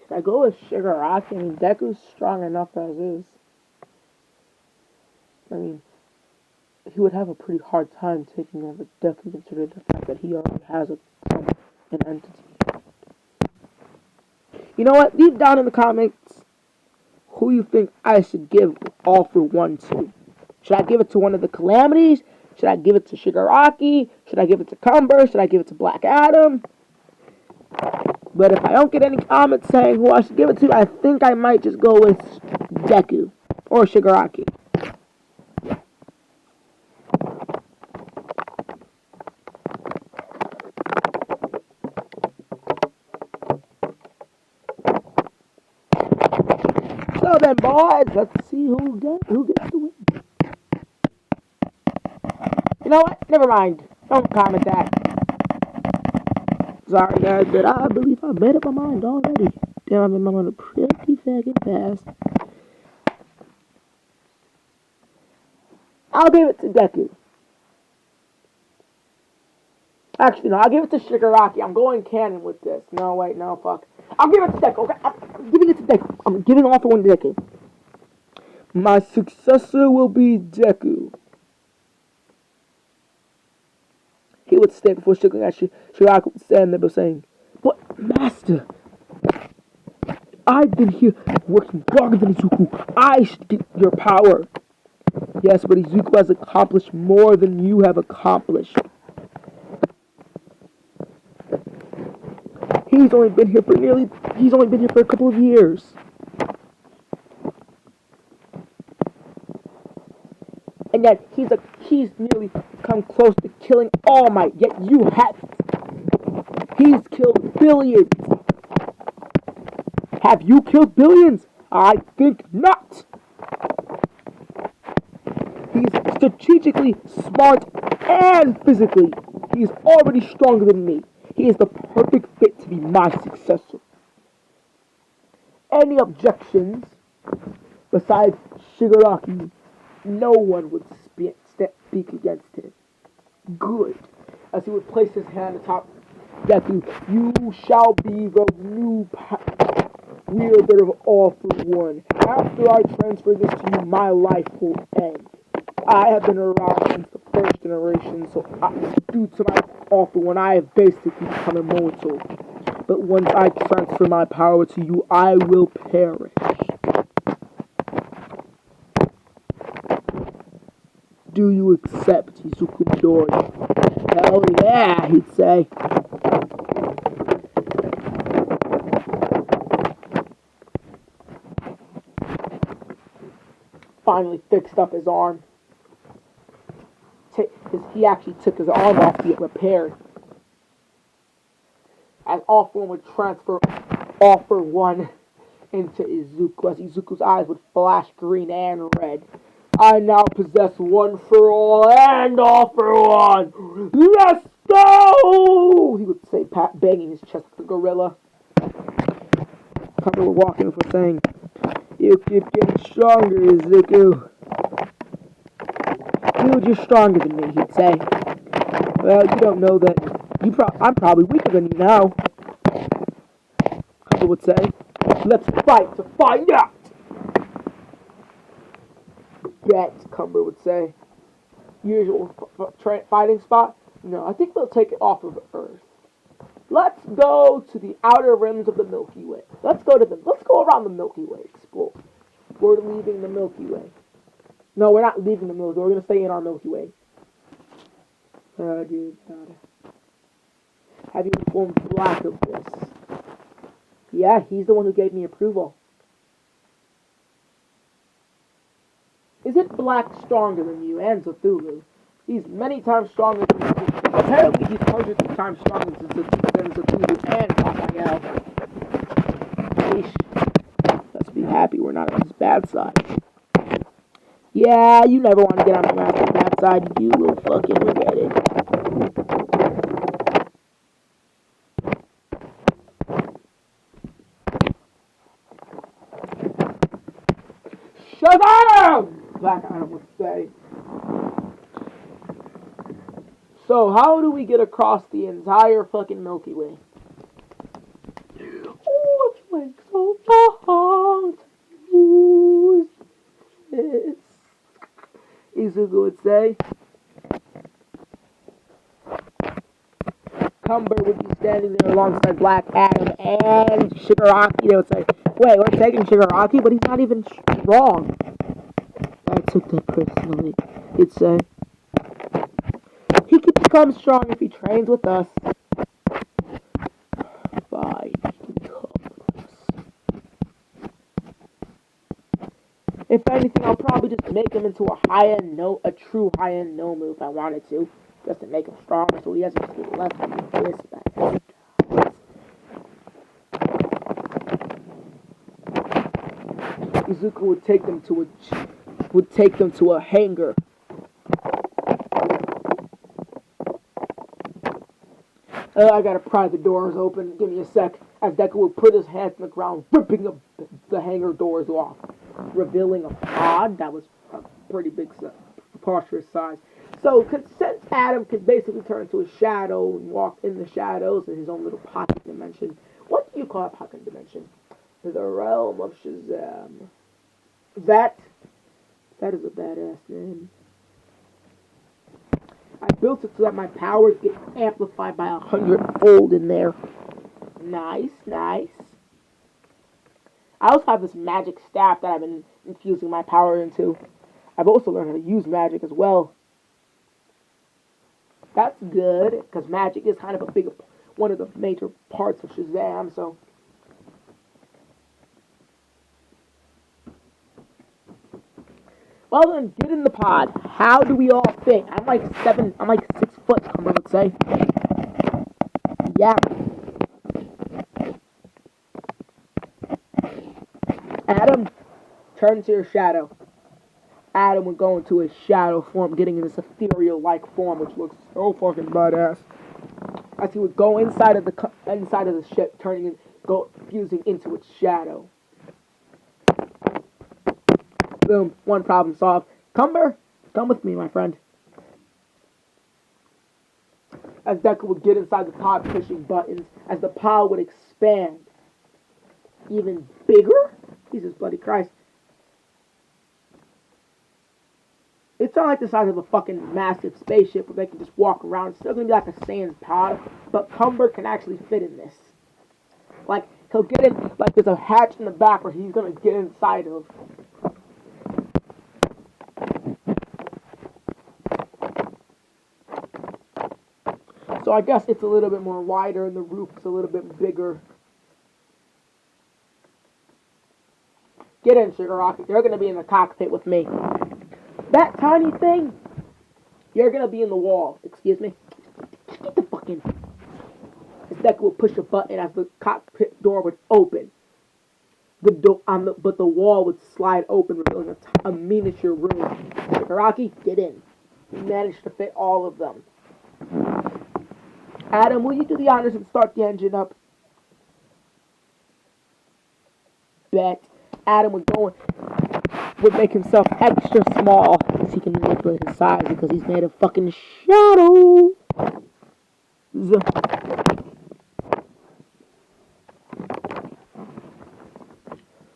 Should I go with Shigaraki? I mean, Deku's strong enough as is. I mean, he would have a pretty hard time taking over Deku, considering the fact that he already has an entity. You know what? Leave down in the comments who you think I should give All For One to. Should I give it to one of the Calamities? Should I give it to Shigaraki? Should I give it to Cumber? Should I give it to Black Adam? But if I don't get any comments saying who I should give it to, I think I might just go with Deku or Shigaraki. So then, boys, let's see who gets the win. You know what? Never mind. Don't comment that. Sorry, guys, but I believe I made up my mind already. Damn, I've been my mind pretty fucking fast. I'll give it to Deku. Actually, no, I'll give it to Shigaraki. I'm going canon with this. No, wait, no, fuck. I'll give it to Deku. Okay, I'm giving it to Deku. I'm giving All For One to Deku. My successor will be Deku. He would stand before Shigaraki would stand there saying, "But, Master, I've been here working longer than Izuku. I should get your power." Yes, but Izuku has accomplished more than you have accomplished. He's only been here for a couple of years. And yet, he's nearly come close to killing All Might, yet you haven't. He's killed billions. Have you killed billions? I think not. He's strategically smart and physically. He's already stronger than me. He is the perfect fit to be my successor. Any objections besides Shigaraki? No one would speak against him. Good. As he would place his hand atop Deku, you shall be the new wielder of All For One. After I transfer this to you, my life will end. I have been around since the first generation, so due to my All For One, I have basically become immortal. But once I transfer my power to you, I will perish. Do you accept, Izuku Midori? Hell yeah, he'd say. Finally fixed up his arm. He actually took his arm off to get repaired. As All For One would transfer All For One into Izuku, as Izuku's eyes would flash green and red. I now possess One For All and All For One. Let's go! He would say, banging his chest like a gorilla. Cumber would walk in for saying, "You keep getting stronger, Izuku." "Dude, you're stronger than me," he'd say. "Well, you don't know that. I'm probably weaker than you now," Cumber would say. "Let's fight to find out." "Bet," Cumber would say. "Usual fighting spot? No, I think we'll take it off of Earth. Let's go to the outer rims of the Milky Way. Let's go around the Milky Way, explore. We're leaving the Milky Way. No, we're not leaving the Milky Way. We're gonna stay in our Milky Way." Oh, dude, God. Have you informed Black of this? Yeah, he's the one who gave me approval. Isn't Black stronger than you and Cthulhu? He's many times stronger than you. Apparently, he's hundreds of times stronger than Cthulhu and Raphael. Eesh. Let's be happy we're not on his bad side. Yeah, you never want to get on my bad side. You will fucking regret it. Shut up! Black Adam would say. So, how do we get across the entire fucking Milky Way? Oh, it's like so hard to lose this. Izuku would say. Cumber would be standing there alongside Black Adam and Shigaraki. They would say, wait, we're taking Shigaraki, but he's not even strong. I took that personally. He'd say, he can become strong if he trains with us. Fine, he can come with us. If anything, I'll probably just make him into a true high-end Nomu if I wanted to. Just to make him stronger so he doesn't just get left in the abyss back. Izuku would take them to a hangar. I gotta pry the doors open. Give me a sec. As Deku would put his hands on the ground, ripping the hangar doors off, revealing a pod that was a pretty big, preposterous size. So, since Adam could basically turn into a shadow and walk in the shadows in his own little pocket dimension, what do you call a pocket dimension? The realm of Shazam. That is a badass name. I built it so that my powers get amplified by 100-fold in there. Nice, nice. I also have this magic staff that I've been infusing my power into. I've also learned how to use magic as well. That's good, because magic is kind of one of the major parts of Shazam, so. Well then, get in the pod. How do we all fit? I'm like 6 foot, let's say. Yeah. Adam, turn to your shadow. Adam would go into his shadow form, getting in this ethereal-like form, which looks so fucking badass. As he would go inside of the ship, fusing into its shadow. Boom, one problem solved. Cumber, come with me, my friend. As Deku would get inside the pod, pushing buttons, as the pod would expand. Even bigger? Jesus bloody Christ. It's not like the size of a fucking massive spaceship where they can just walk around. It's still gonna be like a Sans pod, but Cumber can actually fit in this. Like, he'll get in, like there's a hatch in the back where he's gonna get inside of. So I guess it's a little bit more wider and the roof's a little bit bigger. Get in, Shigaraki. You're going to be in the cockpit with me. That tiny thing, you're going to be in the wall. Excuse me. Get the fuck in. As Deku will push a button as the cockpit door would open. But the wall would slide open, revealing a miniature room. Shigaraki, get in. You managed to fit all of them. Adam, will you do the honors and start the engine up? Bet. Adam would make himself extra small so he can manipulate his size because he's made of fucking shadow.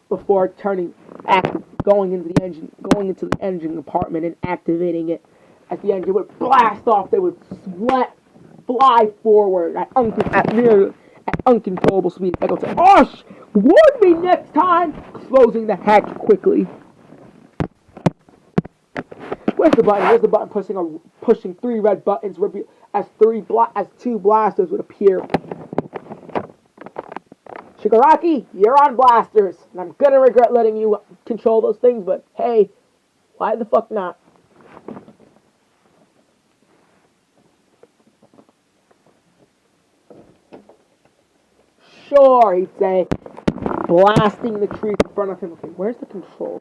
Before going into the engine compartment and activating it. As the engine would blast off, they would fly forward at uncontrollable speeds. I go to, "Osh! Warn me next time!" Closing the hatch quickly. Where's the button? Where's the button pushing 3 red buttons as 2 blasters would appear. Shigaraki, you're on blasters, and I'm gonna regret letting you control those things, but hey, why the fuck not? Sure, he'd say, blasting the trees in front of him. Okay, where's the controls?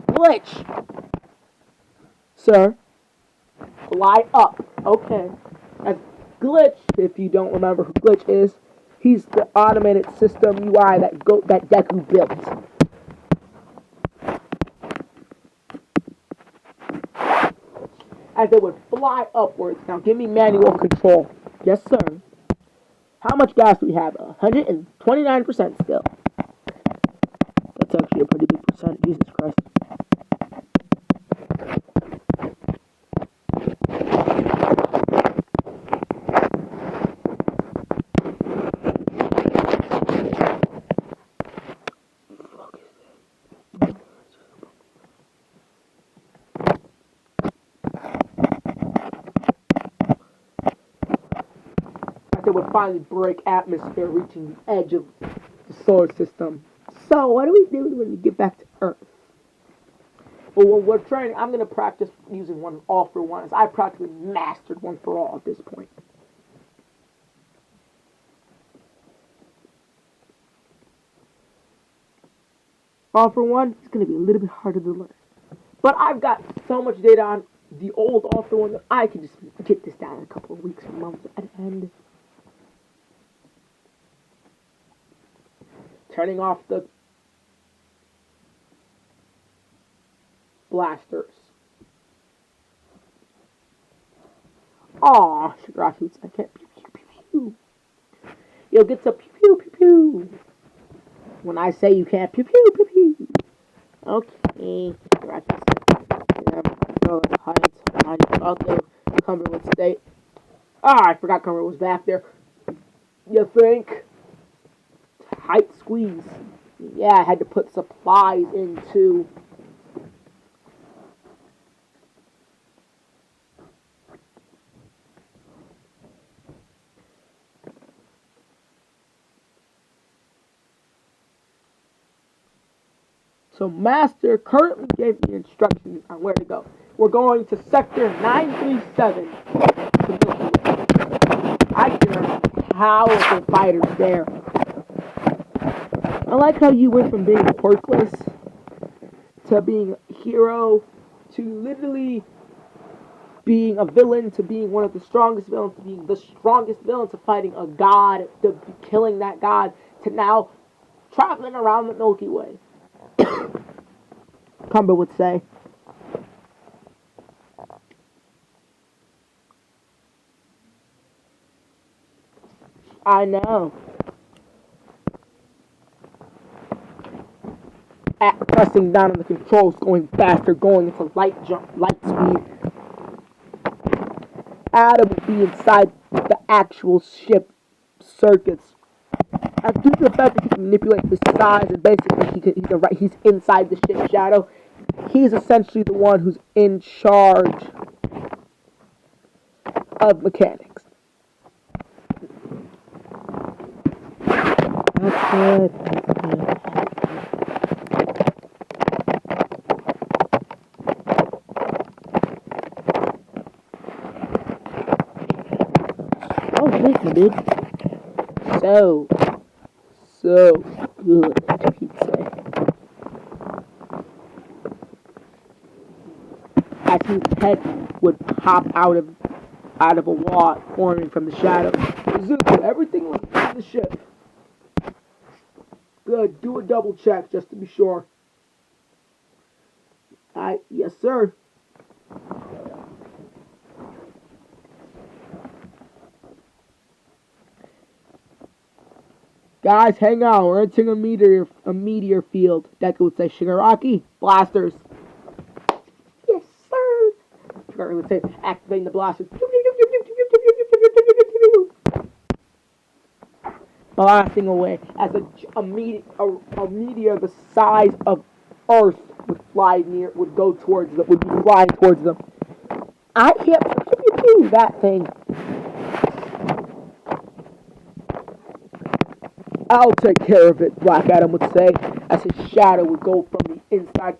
Glitch! Sir, fly up. Okay. As Glitch, if you don't remember who Glitch is, he's the automated system UI that Deku built. as they would fly upwards. Now give me manual control. Yes, sir. How much gas do we have? 129% still. That's actually a pretty big percent. Jesus Christ. They would finally break atmosphere, reaching the edge of the solar system. So, what do we do when we get back to Earth? Well, when we're training, I'm going to practice using one all for one, as I practically mastered one for all at this point. All for one is going to be a little bit harder to learn. But I've got so much data on the old all for one that I can just get this down in a couple of weeks or months at end. Turning off the blasters. Aw, Shigaraki, I can't pew pew pew pew. You'll get to pew pew pew pew. When I say you can't pew pew pew pew. Okay, Shigaraki. I'll go Cumberland State. Ah, I forgot Cumberland was back there. You think? Tight squeeze. Yeah, I had to put supplies into. So Master currently gave me instructions on where to go. We're going to Sector 937. I can powerful fighters there. I like how you went from being quirkless to being a hero to literally being a villain to being one of the strongest villains to being the strongest villain to fighting a god to killing that god to now traveling around the Milky Way. Cumber would say. I know. Pressing down on the controls, going faster, going into light speed. Adam would be inside the actual ship circuits. And due to the fact that he can manipulate the size and basically he's inside the ship shadow, he's essentially the one who's in charge of mechanics. That's good. Oh, thank you, dude. So good, he'd say. As his head would pop out of a wall forming from the shadows. Everything was in the ship. Good, do a double check just to be sure. Yes, sir. Guys, hang on. We're entering a meteor field. Deku would say, Shigaraki, blasters. Yes, sir. Shigaraki would say, activating the blasters. Blasting away as a meteor the size of Earth would go towards them, would be flying towards them. I can't do that thing. I'll take care of it, Black Adam would say, as his shadow would go from the inside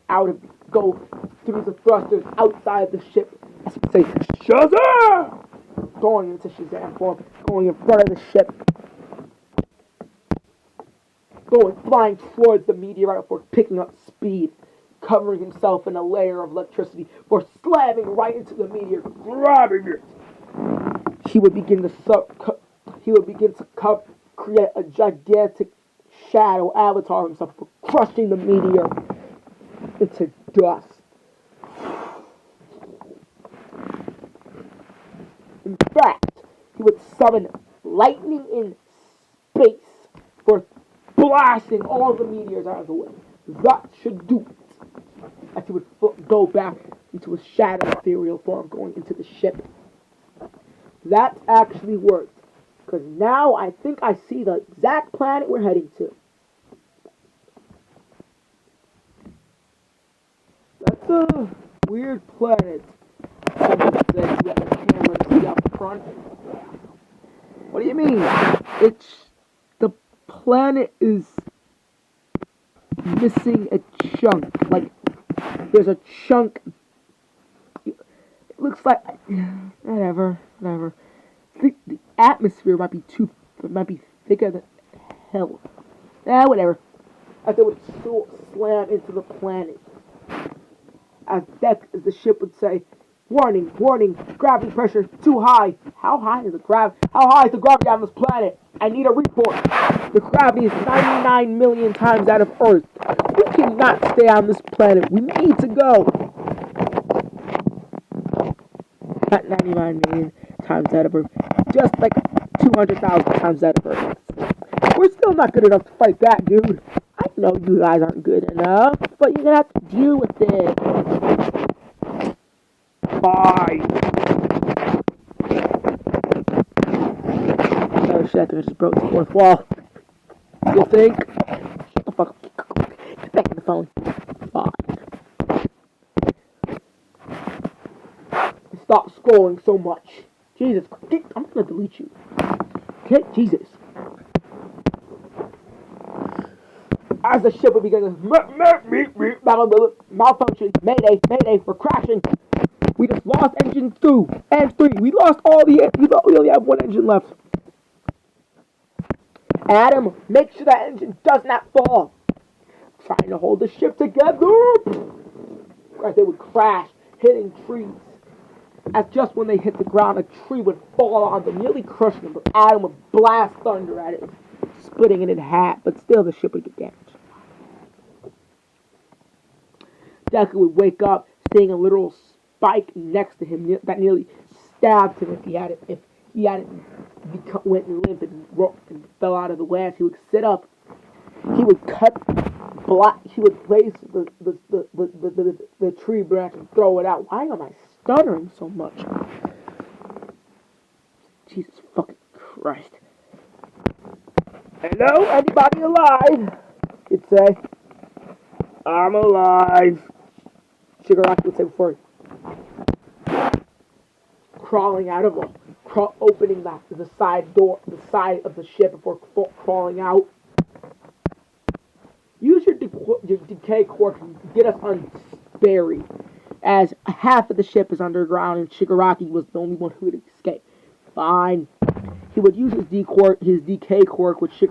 go through the thrusters outside the ship. As he would say, Shazam! Going into Shazam form, going in front of the ship. Flying towards the meteorite before picking up speed, covering himself in a layer of electricity, before slamming right into the meteor, grabbing it. He would begin to create a gigantic shadow avatar of himself for crushing the meteor into dust. would summon lightning in space for blasting all the meteors out of the way. That should do it. As he would go back into his shadow ethereal form, going into the ship. That actually worked. Because now I think I see the exact planet we're heading to. That's a weird planet. Someone said you have a camera to see up front. What do you mean? The planet is missing a chunk. Like, there's a chunk. It looks like, whatever. The atmosphere might be thicker than hell. Whatever. As they would slam into the planet. As the ship would say, warning, gravity pressure too high. How high is the gravity on this planet? I need a report. The gravity is 99 million times out of Earth. We cannot stay on this planet. We need to go. Not 99 million times out of Earth. Just like 200,000 times out of Earth. We're still not good enough to fight that, dude. I know you guys aren't good enough, but you're gonna have to deal with it. Bye. Oh shit, I just broke the fourth wall. You think? Shut the fuck up. Get back in the phone. Bye. Stop scrolling so much. Jesus, I'm gonna delete you. Okay, Jesus. As the ship would begin to malfunction, mayday, we're crashing. We just lost engine 2 and 3. We lost all the. We only have one engine left. Adam, make sure that engine does not fall. Trying to hold the ship together. As they would crash, hitting trees. As just when they hit the ground, a tree would fall on them, nearly crushing them. But Adam would blast thunder at it, splitting it in half. But still, the ship would get damaged. Deku would wake up, seeing a literal spike next to him that nearly stabbed him if he hadn't went limp and fell out of the way. As he would sit up, he would he would place the tree branch and throw it out. Why am I stuttering so much? Jesus fucking Christ. Hello, anybody alive? He'd say, I'm alive. Shigaraki would say before crawling out of opening the side door, the side of the ship before crawling out. Use your decay core to get us unburied, as half of the ship is underground and Shigaraki was the only one who would escape. Fine. He would use his decay quirk, which he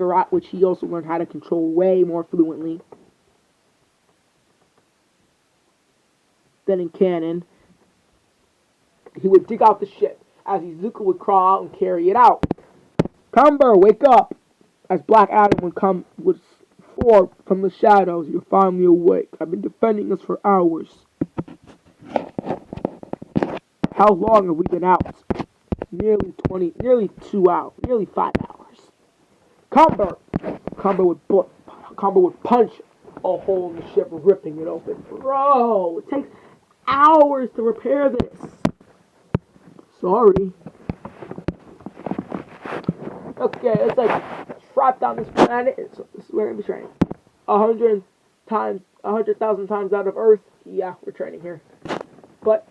also learned how to control way more fluently than in canon. He would dig out the ship, as Izuku would crawl out and carry it out. Cumber, wake up! As Black Adam would form from the shadows, you're finally awake. I've been defending us for hours. How long have we been out? Nearly 2 hours, nearly 5 hours. Cumber would punch a hole in the ship, ripping it open. Bro, it takes hours to repair this. Sorry. Okay, it's like trapped on this planet. This is where we're training. 100,000 times out of Earth. Yeah, we're training here. But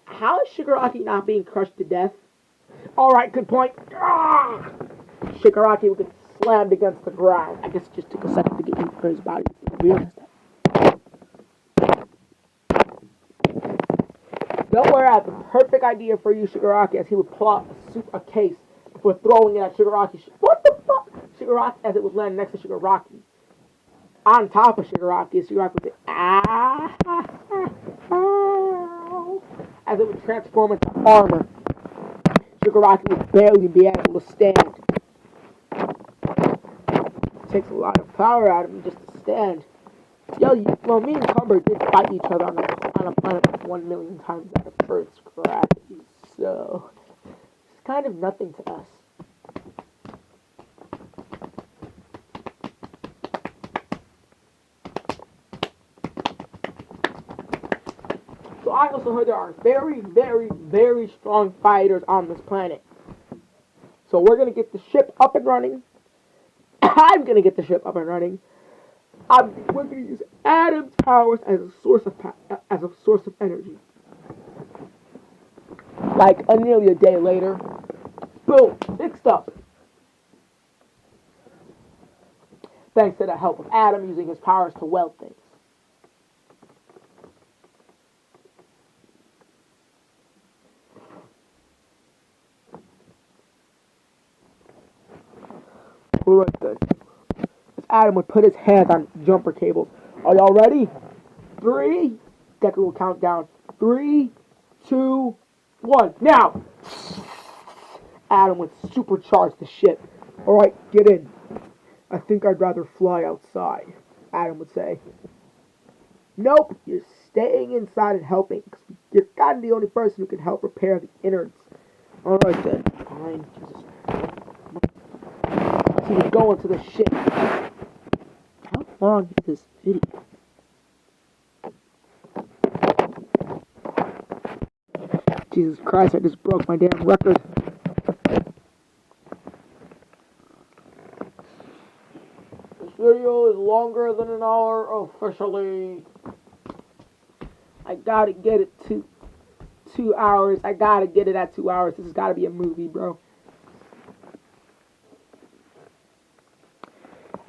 how is Shigaraki not being crushed to death? Alright, good point. Shigaraki would get slammed against the ground. I guess it just took a second to get into his body to realize that. Don't worry, I have the perfect idea for you, Shigaraki, as he would pull out a case before throwing it at Shigaraki. What the fuck? Shigaraki, as it was landing next to Shigaraki. On top of Shigaraki, Shigaraki would say, ah, as it would transform into armor. Shigaraki would barely be able to stand. It takes a lot of power out of him just to stand. Me and Cumber did fight each other on a planet 1 million times out of Earth's gravity, so it's kind of nothing to us. So I also heard there are very, very, very strong fighters on this planet. So we're gonna get the ship up and running. I'm gonna get the ship up and running. We're gonna use Adam's powers as a source of energy. Like nearly a day later, boom, fixed up. Thanks to the help of Adam using his powers to weld things. Alright then. As Adam would put his hands on jumper cables. Are y'all ready? 3. Deku will count down. 3, 2, 1. Now! Adam would supercharge the ship. Alright, get in. I think I'd rather fly outside, Adam would say. Nope, you're staying inside and helping. Cause you're kind of the only person who can help repair the innards. Alright then. Fine. Jesus. He was going to the ship. How long is this video? Jesus Christ, I just broke my damn record. This video is longer than an hour officially. I gotta get it to 2 hours. I gotta get it at 2 hours. This has gotta be a movie, bro.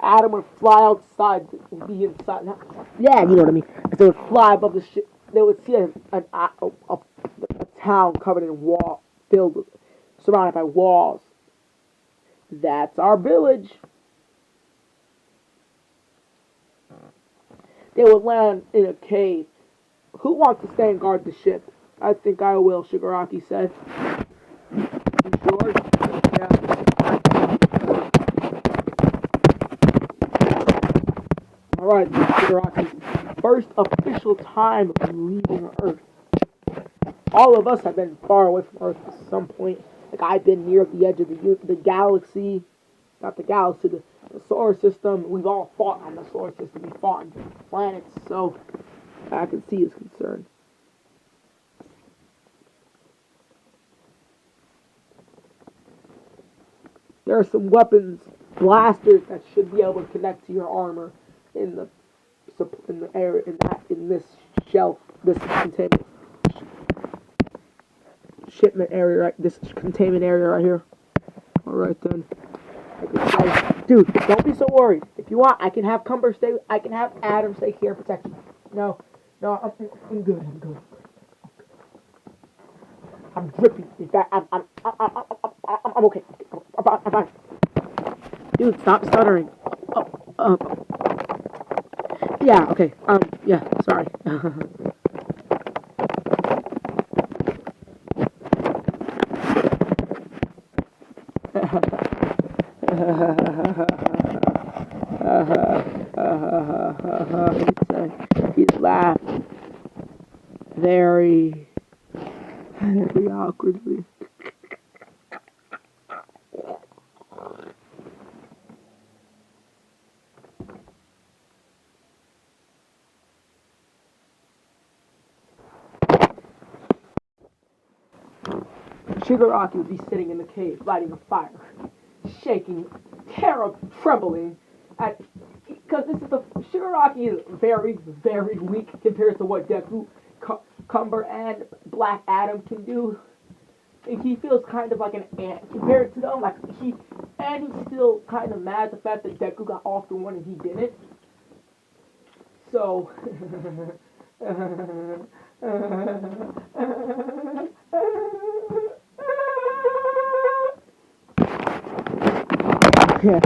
Adam would fly outside and be inside. Yeah, you know what I mean. As they would fly above the ship, they would see a town covered in surrounded by walls. That's our village. They would land in a cave. Who wants to stay and guard the ship? I think I will, Shigaraki said. You sure? Yeah. Alright, Shigaraki's first official time of leaving Earth. All of us have been far away from Earth at some point. Like, I've been near the edge of the galaxy. Not the galaxy, the solar system. We've all fought on the solar system. We fought on different planets, so I can see his concern. There are some weapons, blasters that should be able to connect to your armor in the area in this shelf, this containment shipment area, right? This containment area right here. All right then. Dude, don't be so worried. If you want, I can have Cumber stay. I can have Adam stay here and protect you. No, I'm good. I'm good. I'm dripping. In fact, I'm okay. I'm fine. Dude, stop stuttering. Yeah, okay. Yeah, sorry. He's laughed very awkwardly. Shigaraki would be sitting in the cave, lighting a fire, shaking, trembling, because Shigaraki is very, very weak compared to what Deku, Cumber, and Black Adam can do. And he feels kind of like an ant compared to them. Like he's still kind of mad at the fact that Deku got off the one and he didn't. So. Yeah,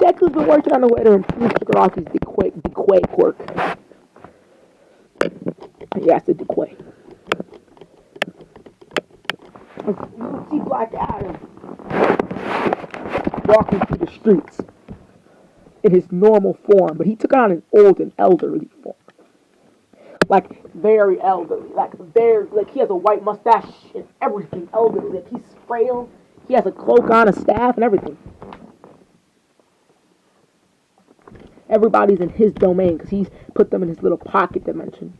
Deku's been working on a way to improve Shigaraki's decay quirk. Yes, the decay. You see Black Adam walking through the streets in his normal form, but he took on an old and elderly form. Like, very elderly, like very, like he has a white mustache and everything, elderly, like he's frail. He has a cloak on, a staff, and everything. Everybody's in his domain because he's put them in his little pocket dimension.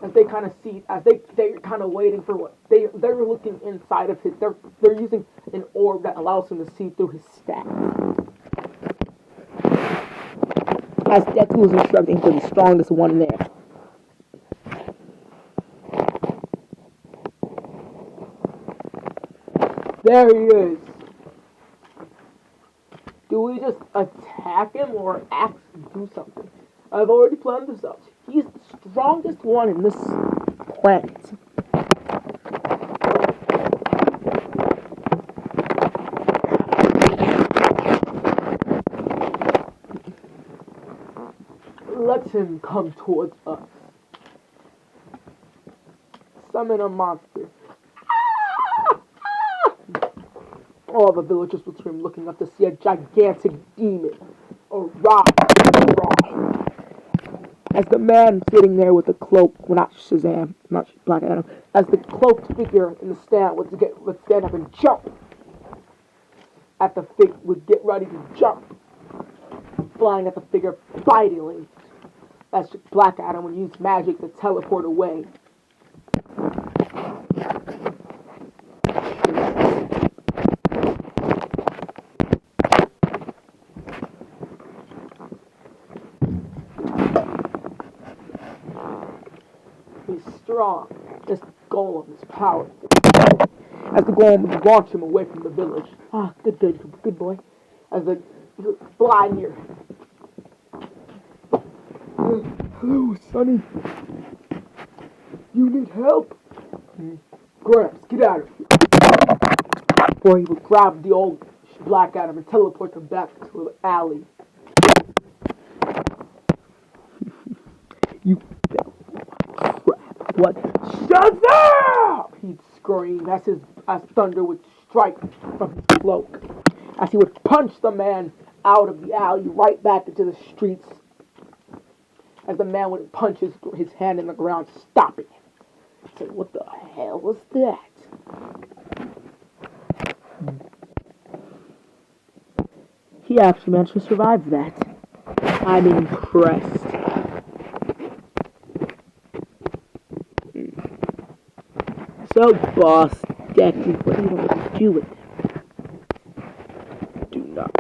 As they kind of see, as they're kind of waiting for what they're looking inside of his. They're using an orb that allows him to see through his staff. As Deku is instructing for the strongest one there. There he is. Do we just attack him or act and do something? I've already planned this out. He's the strongest one in this planet. Let him come towards us. Summon a monster. All the villagers will scream, looking up to see a gigantic demon. A rock. As the man sitting there with the cloak, well, not Shazam, not Black Adam, as the cloaked figure in the stand would stand up and jump. Would get ready to jump, flying at the figure vitally. As Black Adam would use magic to teleport away. He's strong. This golem is powerful. As the golem would launch him away from the village. Ah, good boy. As the fly near him. Hello, Sonny. You need help? Gramps, get out of here. Before he would grab the old Black Adam and teleport them back to the alley. You crap. What? Shut up! He'd scream as thunder would strike from his cloak. As he would punch the man out of the alley right back into the streets. As the man would punch his hand in the ground, stopping him. Say, what the hell was that? He actually managed to survive that. I'm impressed. So, boss, Deku, what do you want me to do with him? Do not.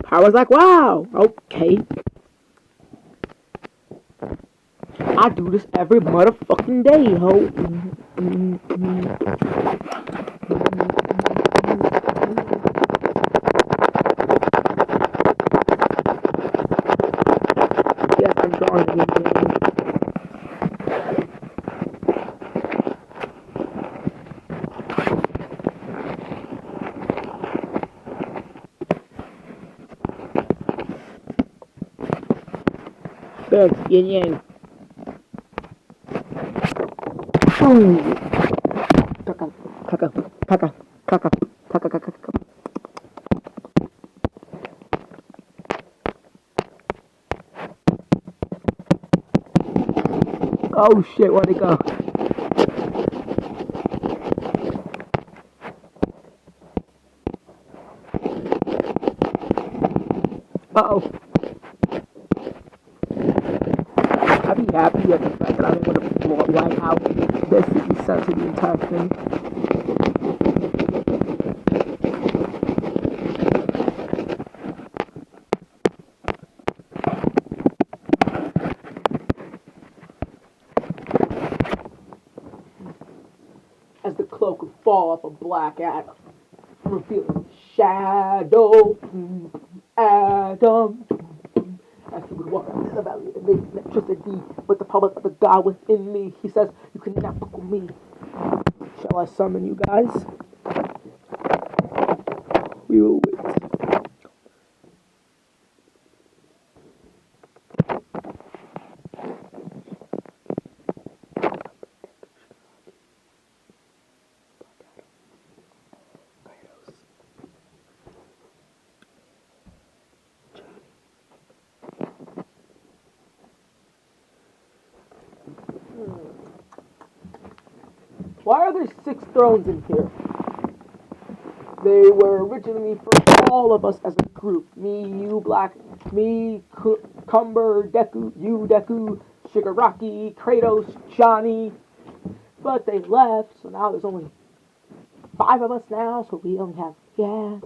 Power's like, wow, okay. I do this every motherfucking day, ho. Yes, I'm drawing him. Thanks, yin yang. Kaka. Oh shit, where'd it go? Uh-oh. I'd be happy at the fact that I'm able to white out basically censor the entire thing. As the cloak would fall off of Black Adam, revealing Shadow Adam. As he would walk into the valley of electricity with the power of the God within me, he says, you can not fuck with me. Shall I summon you guys? We will wait. Why are there 6 thrones in here? They were originally for all of us as a group. Me, you, Cumber, Deku, you, Deku, Shigaraki, Kratos, Johnny. But they left, so now there's only 5 of us now, so we only have, yeah.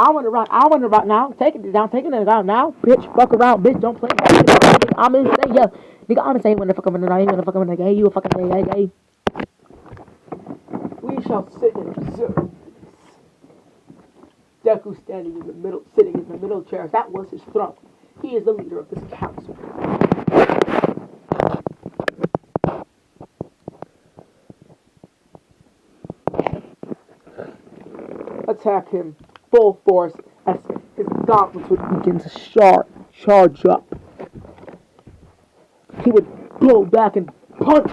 I want to rock now. Taking it down now. Bitch, fuck around, bitch, don't play. I'm insane, yeah. Nigga, I'm insane when the fuck I'm gonna when the fuck I'm gonna gay, you a fucking gay. We shall sit and observe. Deku sitting in the middle chair. That was his throne. He is the leader of this council. Attack him full force as his gauntlets would begin to charge up. He would blow back and punch,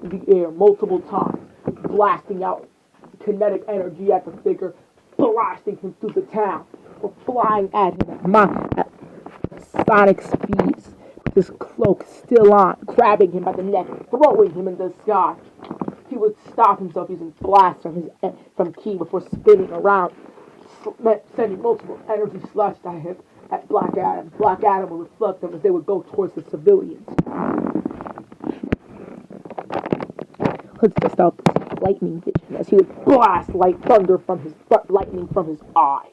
in the air multiple times, blasting out kinetic energy at the figure, blasting him through the town, or flying at him at sonic speeds, with his cloak still on, grabbing him by the neck, throwing him in the sky. He would stop himself using blasts from Ki before spinning around, sending multiple energy slashes at him at Black Adam. Black Adam would reflect them as they would go towards the civilians. Let's test out this lightning vision as he would blast lightning from his eyes.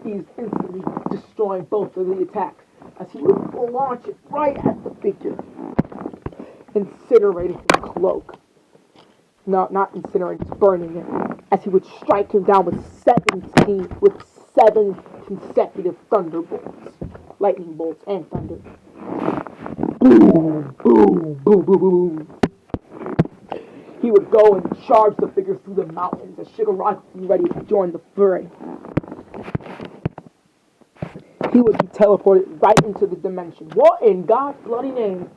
He's instantly destroying both of the attacks as he would launch it right at the figure, incinerating his cloak. No, not incinerating, just burning him, as he would strike him down with 7 consecutive thunderbolts, lightning bolts, and thunder. Boom, boom, boom, boom, boom. He would go and charge the figure through the mountains as Shigaraki was ready to join the fray. He would be teleported right into the dimension. What in God's bloody name?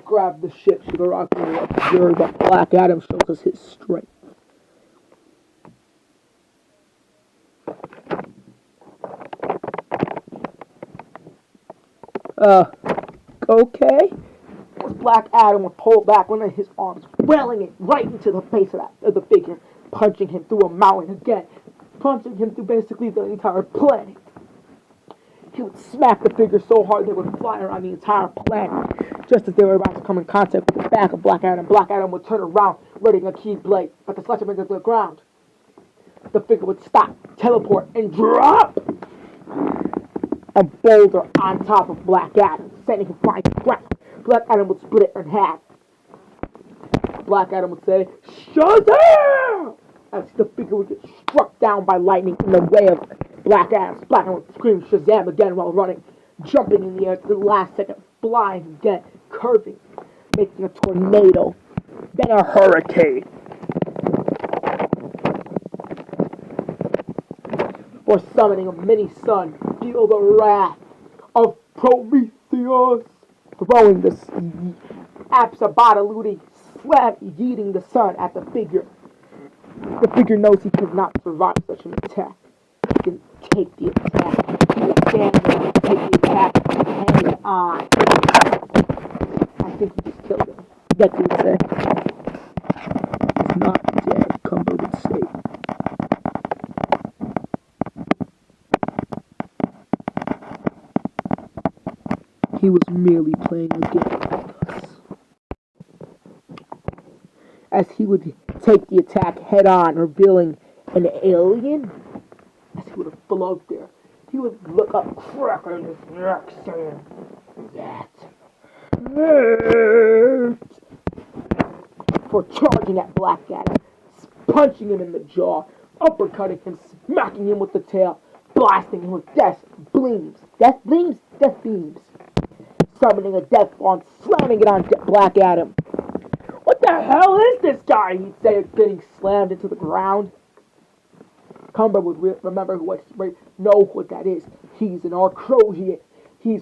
Grab the ship, Shigaraki will observe that Black Adam shows us his strength. Okay. As Black Adam would pull back one of his arms, wailing it right into the face of the figure, punching him through a mountain again, punching him through basically the entire planet. He would smack the figure so hard they would fly around the entire planet. Just as they were about to come in contact with the back of Black Adam would turn around, readying a key blade, but to slash him into the ground. The figure would stop, teleport, and drop a boulder on top of Black Adam, sending him flying to the ground. Black Adam would split it in half. Black Adam would say, Shazam! As the figure would get struck down by lightning in the way of Black Adam. Black Adam would scream Shazam again while running, jumping in the air to the last second, flying again, curving, making a tornado, then a hurricane. Or summoning a mini-sun, feel the wrath of Prometheus, throwing the Absabataludi, yeeting the sun at the figure. The figure knows he could not survive such an attack. He can take the attack. He will stand there and take the attack head on. I think he just killed him. Deku would say. He's not dead, Cumber would say. He was merely playing a game with us. As he would take the attack head on, revealing an alien, as he would have float there, he would look up, cracking his neck, saying, "That hurt!" For charging at Black Adam, punching him in the jaw, uppercutting him, smacking him with the tail, blasting him with death beams, summoning a death bomb, slamming it on Black Adam. "What the hell is this guy?" he'd say, getting slammed into the ground. Cumber would remember know what that is. He's an Arcrosian. He's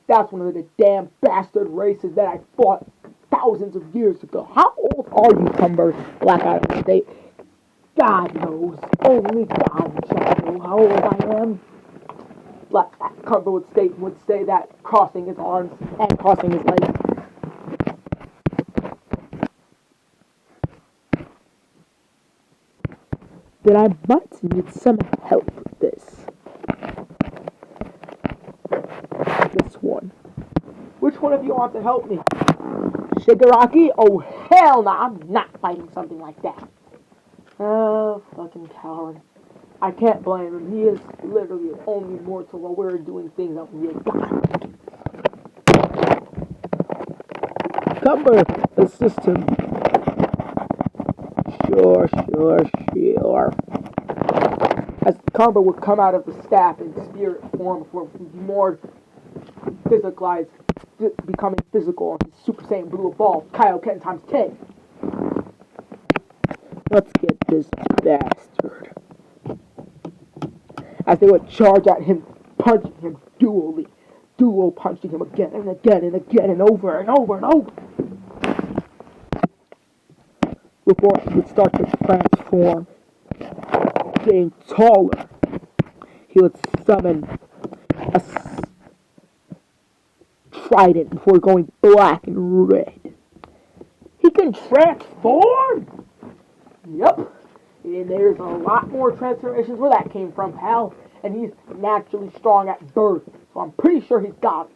that's one of the damn bastard races that I fought thousands of years ago. How old are you, Cumber? Black Adam state. God knows. Only God shall know how old I am. Black Cumber would say that, crossing his arms and crossing his legs. Then I might need some help with this. This one. Which one of you want to help me? Shigaraki? Oh, hell no! I'm not fighting something like that. Oh, fucking coward. I can't blame him. He is literally the only mortal while we're doing things that we got. Cumber, assist him. Sure. As Cumber would come out of the staff in spirit form for more physicalized, becoming physical on his Super Saiyan Blue evolved Kaioken times 10. Let's get this bastard. As they would charge at him, punching him duo punching him again and again and again and over and over and over. Before he would start to transform, getting taller, he would summon a trident before going black and red. He can transform? Yep. And there's a lot more transformations where that came from, pal. And he's naturally strong at birth, so I'm pretty sure he's got it.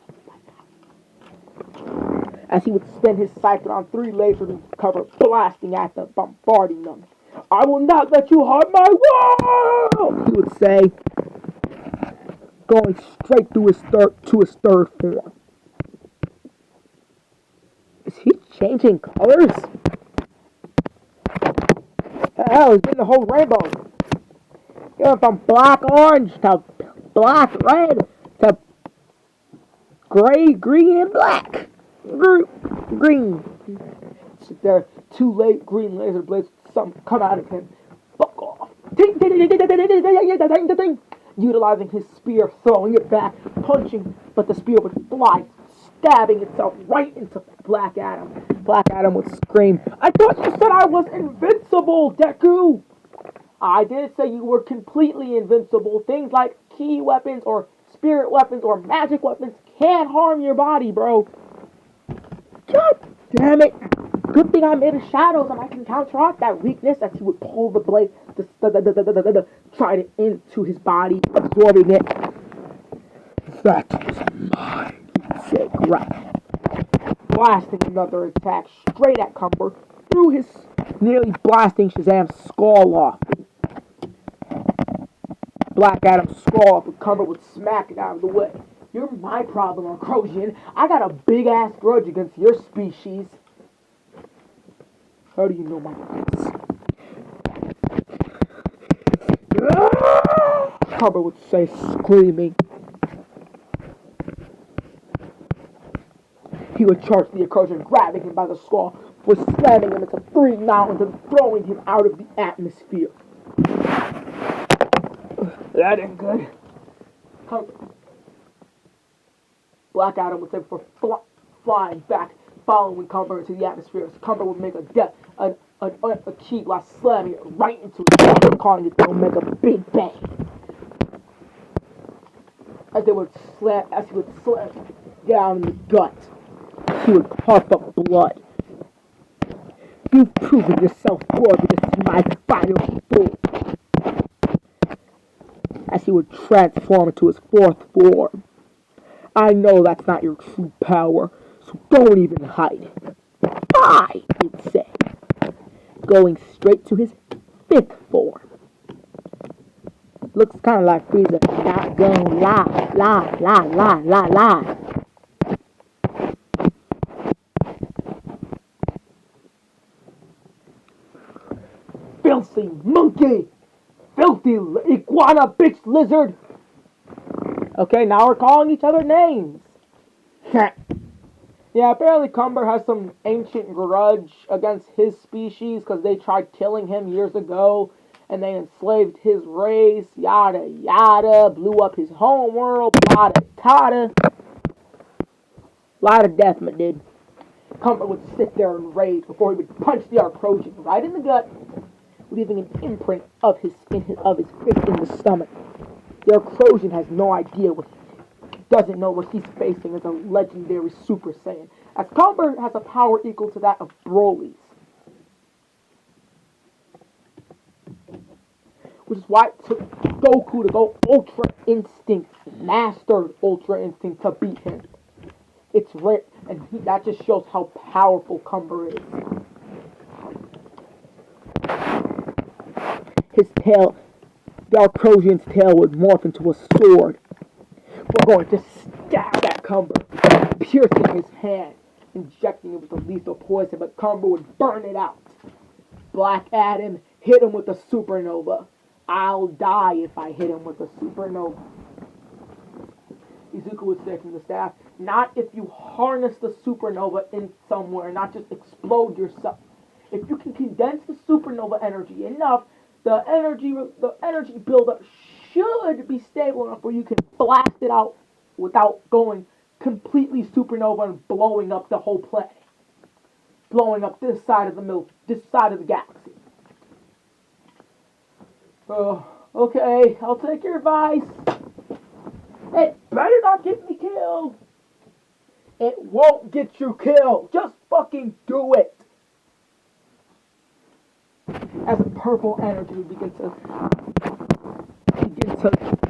As he would spin his sight on 3 lasers in cover, blasting at them, bombarding them. I will not let you harm my world, he would say, going straight through his third form. Is he changing colors? Hell, he's getting the whole rainbow. He went from black orange to black red to gray, green, and black. Green. There are 2 green laser blades. Some come out of him. Fuck off. Utilizing his spear, throwing it back, punching, but the spear would fly, stabbing itself right into Black Adam. Black Adam would scream, I thought you said I was invincible, Deku! I didn't say you were completely invincible. Things like key weapons or spirit weapons or magic weapons can't harm your body, bro. God damn it. Good thing I'm in the shadows and I can counteract that weakness as he would pull the blade, try it into his body, absorbing it. That is mine, he'd say, right. Blasting another attack straight at Cumber, through his, nearly blasting Shazam's skull off. Black Adam's skull off, and Cumber would smack it out of the way. You're my problem, Arcrosian. I got a big-ass grudge against your species. How do you know my face? Cumber would say, screaming. He would charge the Arcrosian, grabbing him by the skull, was slamming him into 3 mountains and throwing him out of the atmosphere. That ain't good. Black Adam would say before flying back, following Cumber into the atmosphere. Cumber would make a key while slamming it right into his head, calling it to make a big bang. As he would slam down in the gut, he would cough up blood. You've proven yourself worthy to see my final form. As he would transform into his 4th form. I know that's not your true power, so don't even hide it. I, he'd say, going straight to his 5th form. Looks kind of like Frieza, not gonna lie. Filthy monkey! Filthy iguana bitch lizard! Okay, now we're calling each other names. Yeah, apparently Cumber has some ancient grudge against his species because they tried killing him years ago. and they enslaved his race, yada yada, blew up his homeworld, yada tada. Lot of death, my dude. Cumber would sit there in rage before he would punch the Arcrojan right in the gut, leaving an imprint of his fist in the stomach. The Arcrojan has no idea doesn't know what he's facing as a legendary Super Saiyan, as Cumber has a power equal to that of Broly's. Which is why it took Goku to go Ultra Instinct, mastered Ultra Instinct to beat him. It's rare, and that just shows how powerful Cumber is. His tail, the Arcrojan's tail would morph into a sword. We're going to stab at Cumber, piercing his hand, injecting it with a lethal poison, but Cumber would burn it out. Black Adam hit him with a supernova. I'll die if I hit him with a supernova. Izuku would say from the staff, not if you harness the supernova in somewhere, not just explode yourself. If you can condense the supernova energy enough, the energy buildup should be stable enough where you can blast it out without going completely supernova and blowing up the whole planet. Blowing up this side of the galaxy. Oh, okay, I'll take your advice. It better not get me killed. It won't get you killed. Just fucking do it. As a purple energy begin to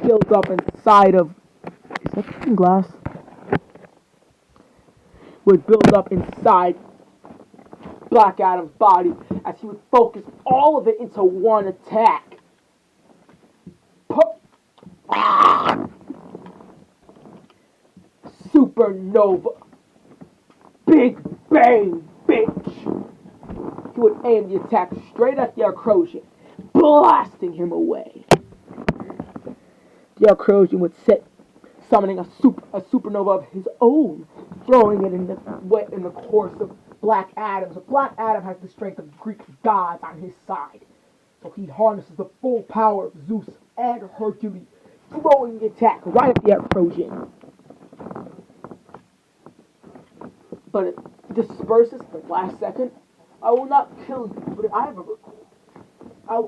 build up inside of, is that fucking glass? Would build up inside Black Adam's body as he would focus all of it into one attack. Supernova. Big bang, bitch. He would aim the attack straight at the Arcrojan, blasting him away. The Arcrojan would summoning a supernova of his own, throwing it in the course of Black Adam. So Black Adam has the strength of Greek gods on his side. So he harnesses the full power of Zeus and Hercules, throwing the attack right at the Arcrojan. But it disperses at the last second. I will not kill you, but I have a request.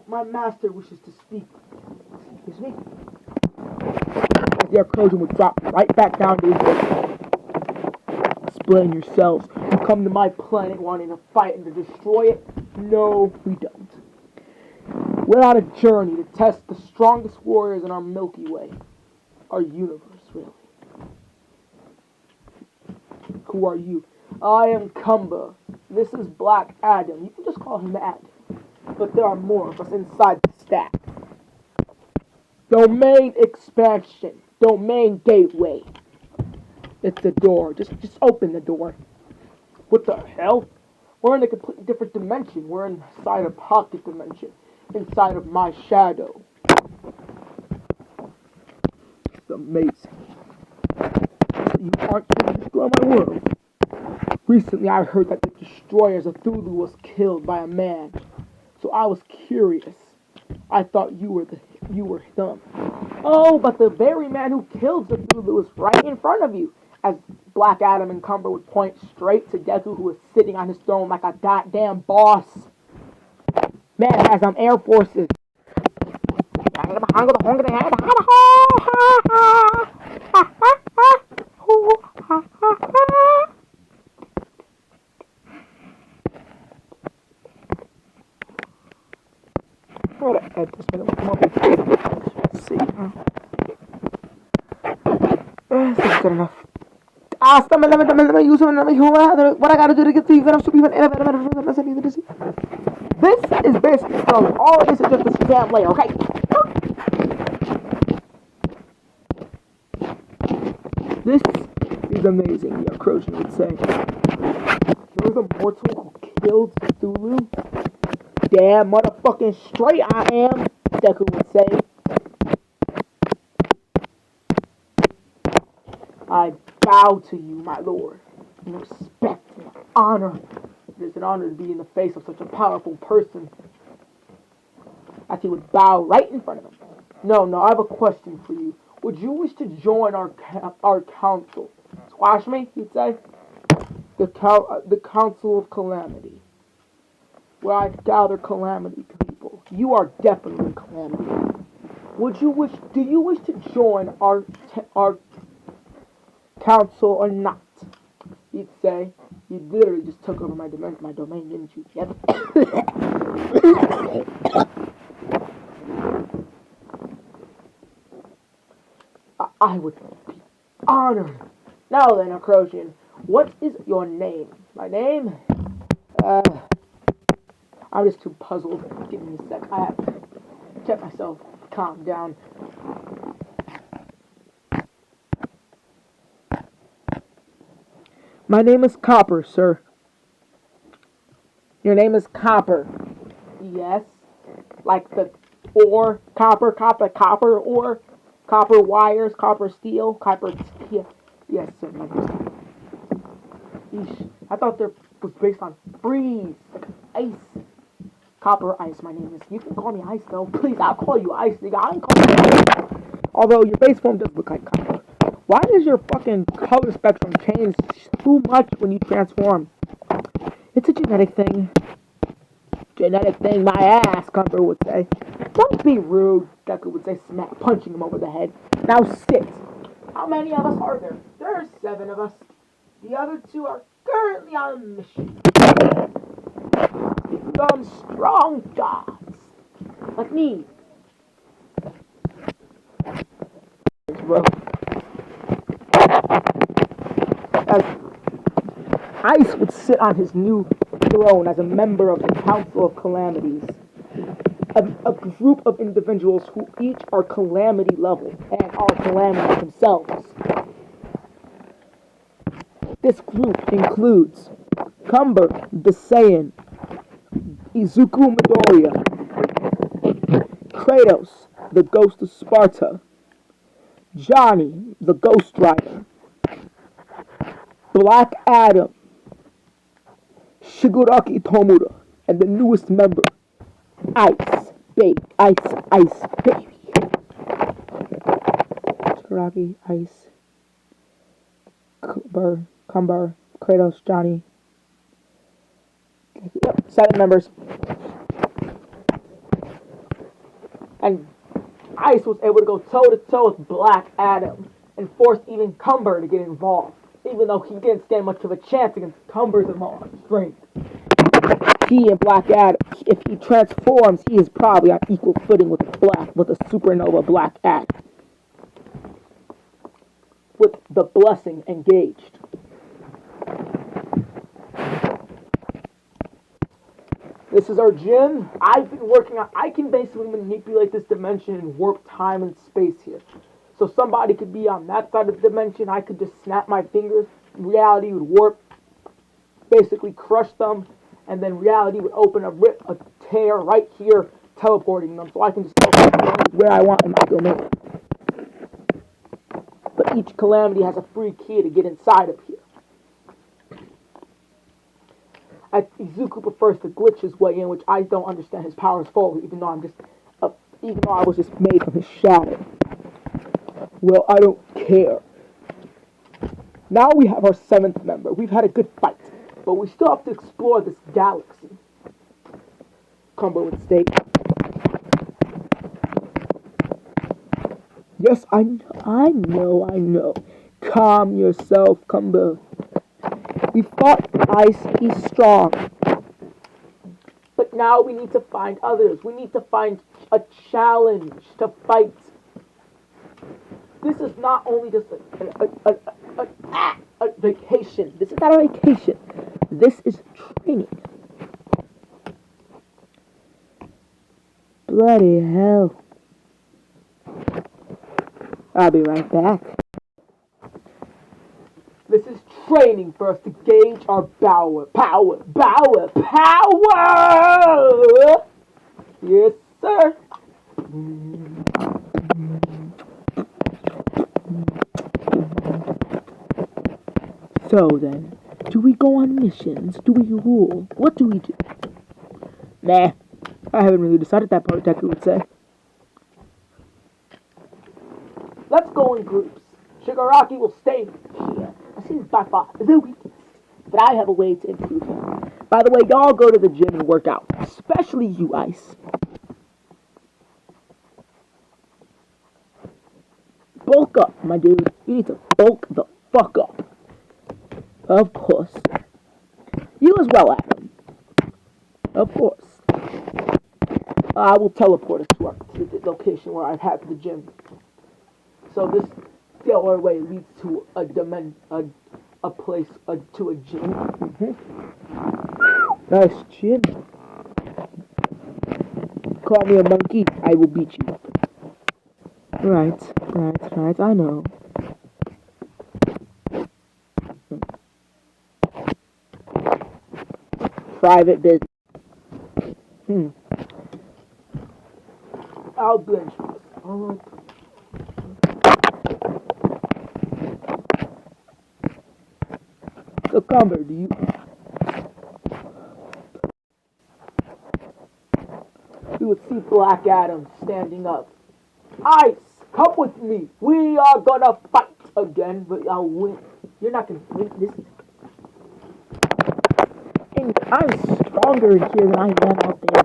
My master wishes to speak. Excuse me? As the Arcrojan would drop right back down to his base. Explain yourselves. You come to my planet wanting to fight and to destroy it? No, we don't. We're on a journey to test the strongest warriors in our Milky Way. Our universe, really. Who are you? I am Cumber. This is Black Adam. You can just call him Adam. But there are more of us inside the stack. Domain expansion. Domain gateway. It's the door. Just open the door. What the hell? We're in a completely different dimension. We're inside a pocket dimension. Inside of my shadow. It's amazing. You aren't going to destroy my world. Recently, I heard that the destroyers of Thulu was killed by a man. So I was curious. I thought you were them. Oh, but the very man who killed Cthulhu is right in front of you. As Black Adam and Cumber would point straight to Deku, who was sitting on his throne like a goddamn boss. Man has some air forces. I'm gonna add this minute with more. Let's see. This is good enough. Let me use what I gotta do to get to you. This is basically so all of this is just a scam layer, okay? This is amazing, the Arcrojan would say. You're the mortal who killed Cthulhu? Damn motherfucking straight I am, Deku would say. I bow to you, my lord, in respect and honor. It is an honor to be in the face of such a powerful person. as he would bow right in front of him. No, I have a question for you. Would you wish to join our council? Squash me, he'd say. The Council of Calamity, where I gather calamity people. You are definitely calamity. Do you wish to join our council or not? He'd say. You literally just took over my domain, didn't you? Yep. I would be honored. Now then, Acrosian, what is your name? My name? I'm just too puzzled. Give me a sec. I have to get myself calmed down. My name is Copper, sir. Your name is Copper. Yes. Like the ore, copper ore, copper wires, copper steel, copper steel. Yes, sir. My name is Copper. Eesh. I thought there was based on freeze, like ice. Copper Ice, my name is. You can call me Ice, though. Please, I'll call you Ice, nigga. I can call you Ice. Although your base form does look like copper. Why does your fucking color spectrum change too much when you transform? It's a genetic thing. Genetic thing, my ass, Cumber would say. Don't be rude, Deku would say, punching him over the head. Now sit. How many of us are there? There are 7 of us. The other 2 are currently on a mission. Become strong dogs. Like me. Bro. As Ice would sit on his new throne as a member of the Council of Calamities. A group of individuals who each are calamity level and are calamities themselves. This group includes Cumber the Saiyan, Izuku Midoriya, Kratos, the Ghost of Sparta, Johnny, the Ghost Rider, Black Adam, Shigaraki Tomura, and the newest member, Ice Baby. Shigaraki, Ice, Cumber, Kratos, Johnny. Yep, 7 members. And Ice was able to go toe-to-toe with Black Adam and forced even Cumber to get involved, even though he didn't stand much of a chance against Cumber's strength. He and Black Adam, if he transforms, he is probably on equal footing with a supernova Black Adam. With the blessing engaged. This is our gym. I've been working on. I can basically manipulate this dimension and warp time and space here. So somebody could be on that side of the dimension. I could just snap my fingers. Reality would warp, basically crush them, and then reality would open a tear right here, teleporting them. So I can just go where I want in my domain. But each calamity has a free key to get inside of here. Izuku prefers to glitch his way in, which I don't understand his powers fully, even though I was just made from his shadow. Well, I don't care. Now we have our 7th member. We've had a good fight, but we still have to explore this galaxy. Cumber would state. Yes, I know. Calm yourself, Cumber. We fought Ice, he's strong. But now we need to find others. We need to find a challenge to fight. This is not only just a vacation. This is not a vacation. This is training. Bloody hell. I'll be right back. This is training for us to gauge our power. Yes, sir. So then, do we go on missions? Do we rule? What do we do? Nah, I haven't really decided that part, Deku would say. Let's go in groups. Shigaraki will stay here. He's by far the weakest, but I have a way to improve him. By the way, y'all go to the gym and work out, especially you, Ice. Bulk up, my dude. You need to bulk the fuck up. Of course. You as well, Adam. Of course. I will teleport us to the location where I've had the gym. So this stellar way leads to a place, to a gym. Nice gym. Call me a monkey, I will beat you. Right, I know. Private business. I'll bench myself. Cucumber, do you... We would see Black Adam standing up. Ice, come with me. We are gonna fight again, but I'll win. You're not gonna win this. And I'm stronger in here than I am out there.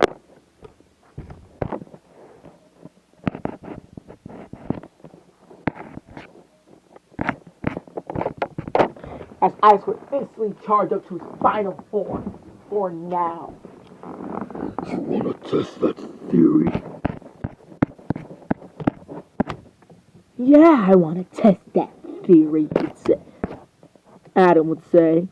As Ice would instantly charge up to his final form. For now. You wanna test that theory? Yeah, I want to test that theory, Adam would say.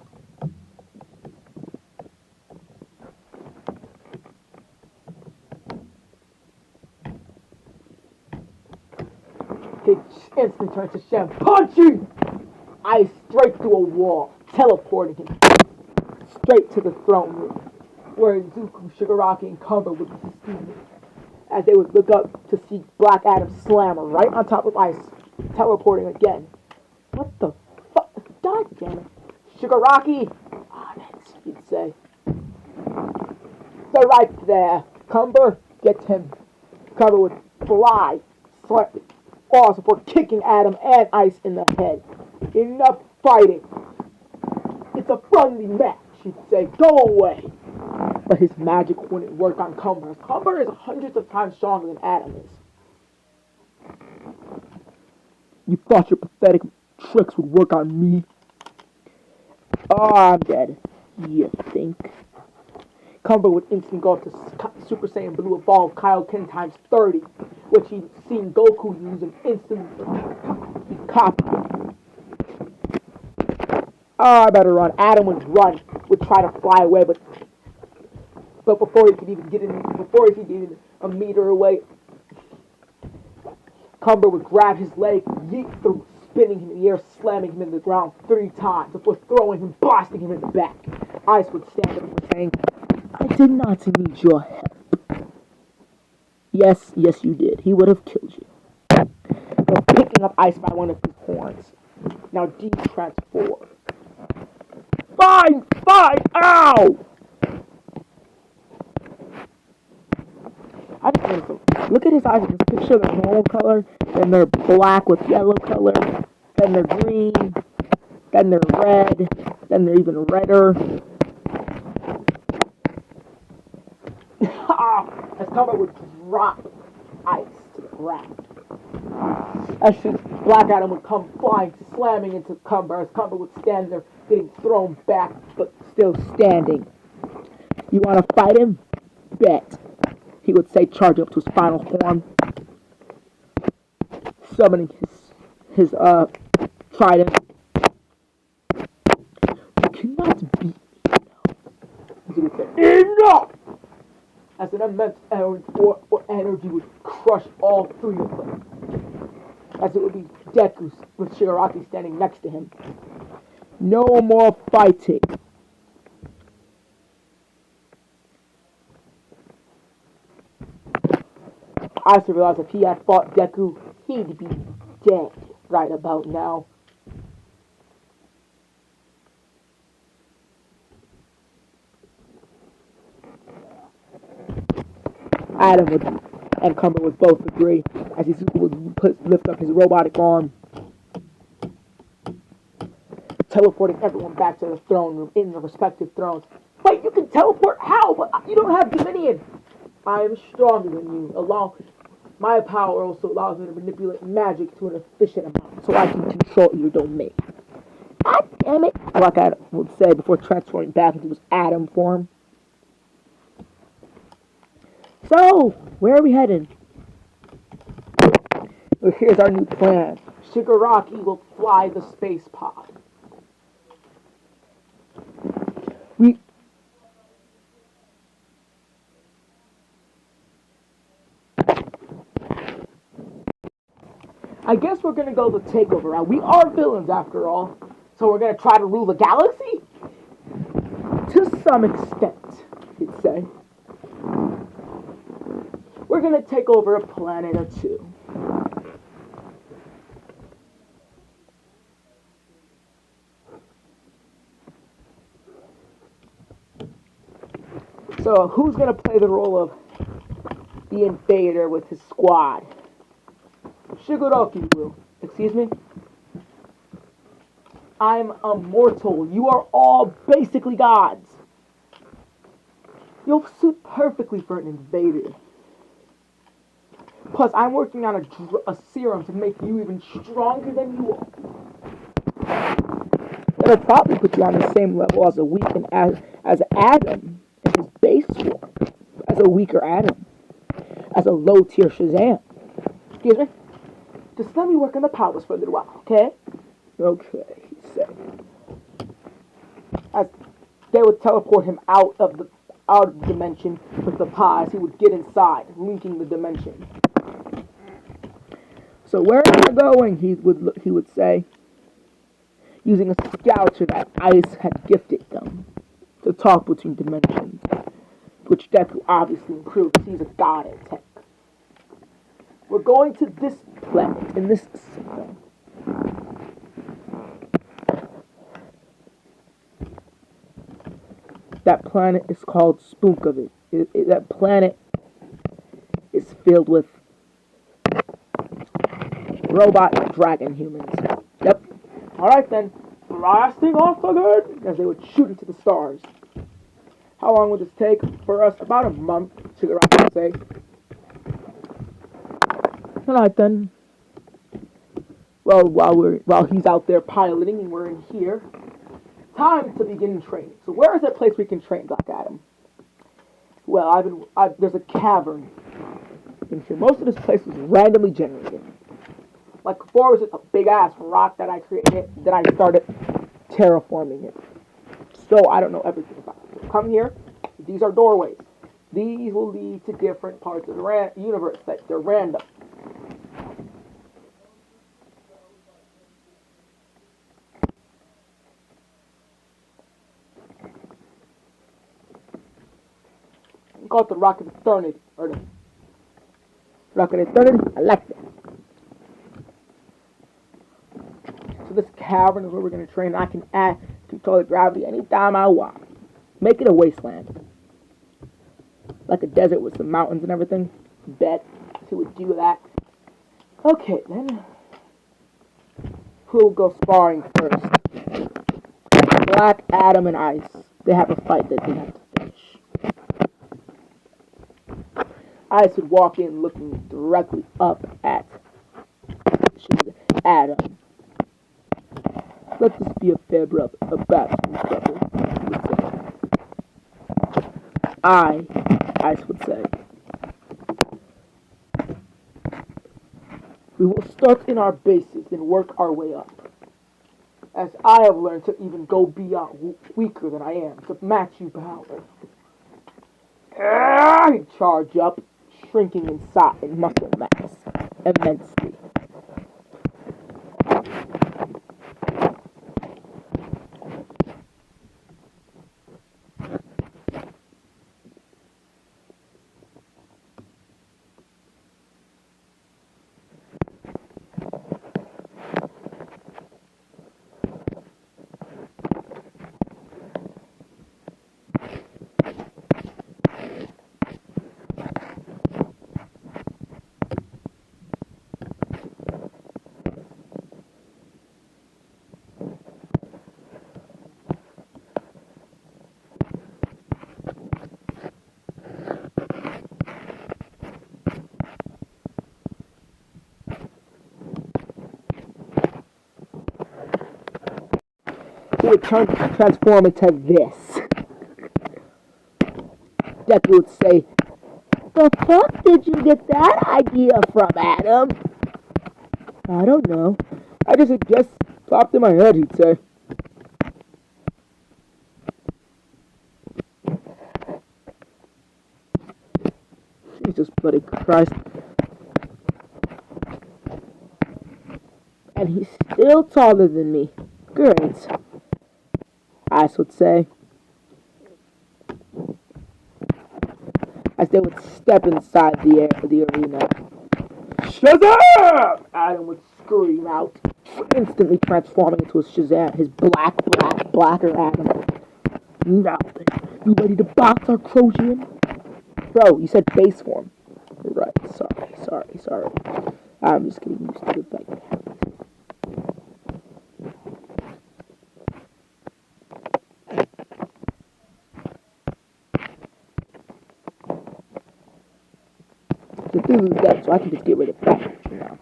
He instantly turns to Shem. Punching! Ice straight through a wall, teleporting him straight to the throne room, where Zuko, Shigaraki, and Kumba would be steaming, as they would look up to see Black Adam slam right on top of Ice, teleporting again. What the fuck? God damn it. Shigaraki! Ah, that's what you'd say. They're right there. Cumber, get him. Cumber would fly, falls before kicking Adam and Ice in the head. Enough fighting. It's a friendly match, he'd say. Go away. But his magic wouldn't work on Cumber. Cumber is hundreds of times stronger than Adam is. You thought your pathetic tricks would work on me? Oh, I'm dead. You think? Cumber would instantly go up to Super Saiyan Blue Evolve Kaioken times 30, which he'd seen Goku use and instantly copied. Oh, I better run. Adam would try to fly away, but before he could even a meter away, Cumber would grab his leg, yeet through, spinning him in the air, slamming him in the ground 3 times before throwing him, blasting him in the back. Ice would stand up and saying, I did not need your help. Yes, you did. He would have killed you. But picking up Ice by one of his horns. Now de-transform. Fine! Ow! I just want to look at his eyes in this picture. They're normal color, then they're black with yellow color, then they're green, then they're red, then they're even redder. As Cumber would drop Ice to the ground. As Black Adam would come flying, slamming into Cumber, as Cumber would stand there, getting thrown back, but still standing. You want to fight him? Bet. He would say, charge up to his final form, summoning his trident. You cannot beat me now. As he would say, enough! As an immense energy would crush all 3 of them. As it would be Deku with Shigaraki standing next to him. No more fighting. I also realized if he had fought Deku, he'd be dead right about now. Adam would, and Cumber would both agree as he would lift up his robotic arm, teleporting everyone back to the throne room in their respective thrones. Wait, you can teleport? How? But you don't have Dominion. I am stronger than you. My power also allows me to manipulate magic to an efficient amount, so I can control your domain. God damn it! Like I would say before transforming back into his Adam form. So, where are we heading? Well, here's our new plan. Shigaraki will fly the space pod. I guess we're gonna go the takeover route. We are villains after all, so we're gonna try to rule the galaxy? To some extent, you'd say. We're gonna take over a planet or two. So, who's gonna play the role of the invader with his squad? Shigaraki will. Excuse me? I'm immortal. You are all basically gods. You'll suit perfectly for an invader. Plus, I'm working on a serum to make you even stronger than you are. It'll probably put you on the same level as as Adam in his base form. As a weaker Adam. As a low tier Shazam. Excuse me? Just let me work on the powers for a little while, okay? Okay, he said. As they would teleport him out of the dimension with the pods, he would get inside, linking the dimension. So where am I going? He would say, using a scouter that Ice had gifted them to talk between dimensions, which Deku obviously improved because he's a god at tech. We're going to this planet in this system. That planet is called Spoonkovit. That planet is filled with robot dragon humans. Yep. Alright then. Blasting off again! As they would shoot into the stars. How long would this take for us? About a month, Shigaraki would say. Alright then. Well, while he's out there piloting and we're in here, time to begin training. So where is that place we can train, Black Adam? Well, there's a cavern in here. Most of this place was randomly generated. Like before, it was just a big ass rock that I created. Then I started terraforming it. So I don't know everything about it. So come here. These are doorways. These will lead to different parts of the universe that they're random. We call it the Rock of Eternity, or the Rock of Eternity. I like that. So this cavern is where we're gonna train. I can control the gravity anytime I want. Make it a wasteland, like a desert with some mountains and everything. Bet he would do that. Okay then. Who will go sparring first? Black Adam and Ice. They have a fight that they have to finish. Ice would walk in looking directly up at Adam. Let this be a fair brother, a bastard brother, would say. Ice would say. We will start in our bases, then work our way up. As I have learned to even go beyond weaker than I am, to match you power. He'd charge up, shrinking in size and muscle mass immensely. would transform into this. Deku would say, "The fuck did you get that idea from, Adam?" "I don't know. It just popped in my head," he'd say. Jesus bloody Christ. And he's still taller than me. Great, Ice would say, as they would step inside the arena. "Shazam!" Adam would scream out, instantly transforming into his blacker Adam. "Now then, you ready to box our Crozian?" "Bro, you said base form." "Right, sorry. I'm just getting used to the fight." The thing is that, so I can just get rid of that now.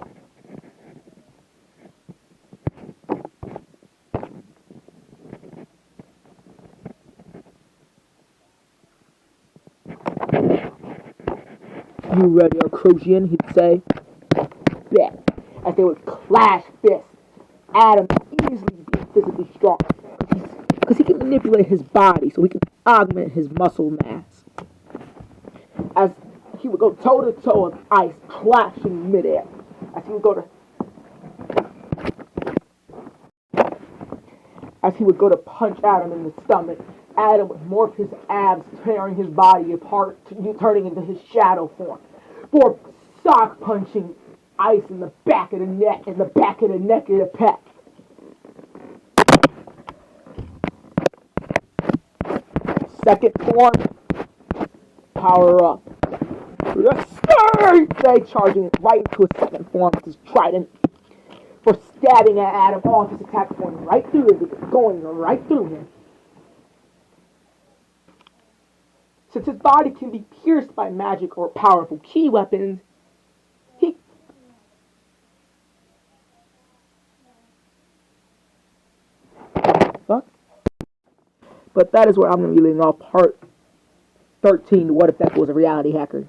"You ready, Crozian?" he'd say. Bet. As they would clash fists, Adam easily be physically strong because he can manipulate his body so he can augment his muscle mass. As he would go toe to toe with Ice, clashing midair. As he would go to As he would go to punch Adam in the stomach, Adam would morph his abs, tearing his body apart, turning into his shadow form. For sock punching Ice in the back of the neck, of the pec. Second form, power up. Yes, sir! They charging right into his second form with his trident. For stabbing at Adam, all of his attacks going right through him. Since his body can be pierced by magic or powerful key weapons, he fuck. But that is where I'm going to be leaving off part 13. What if that was a reality hacker?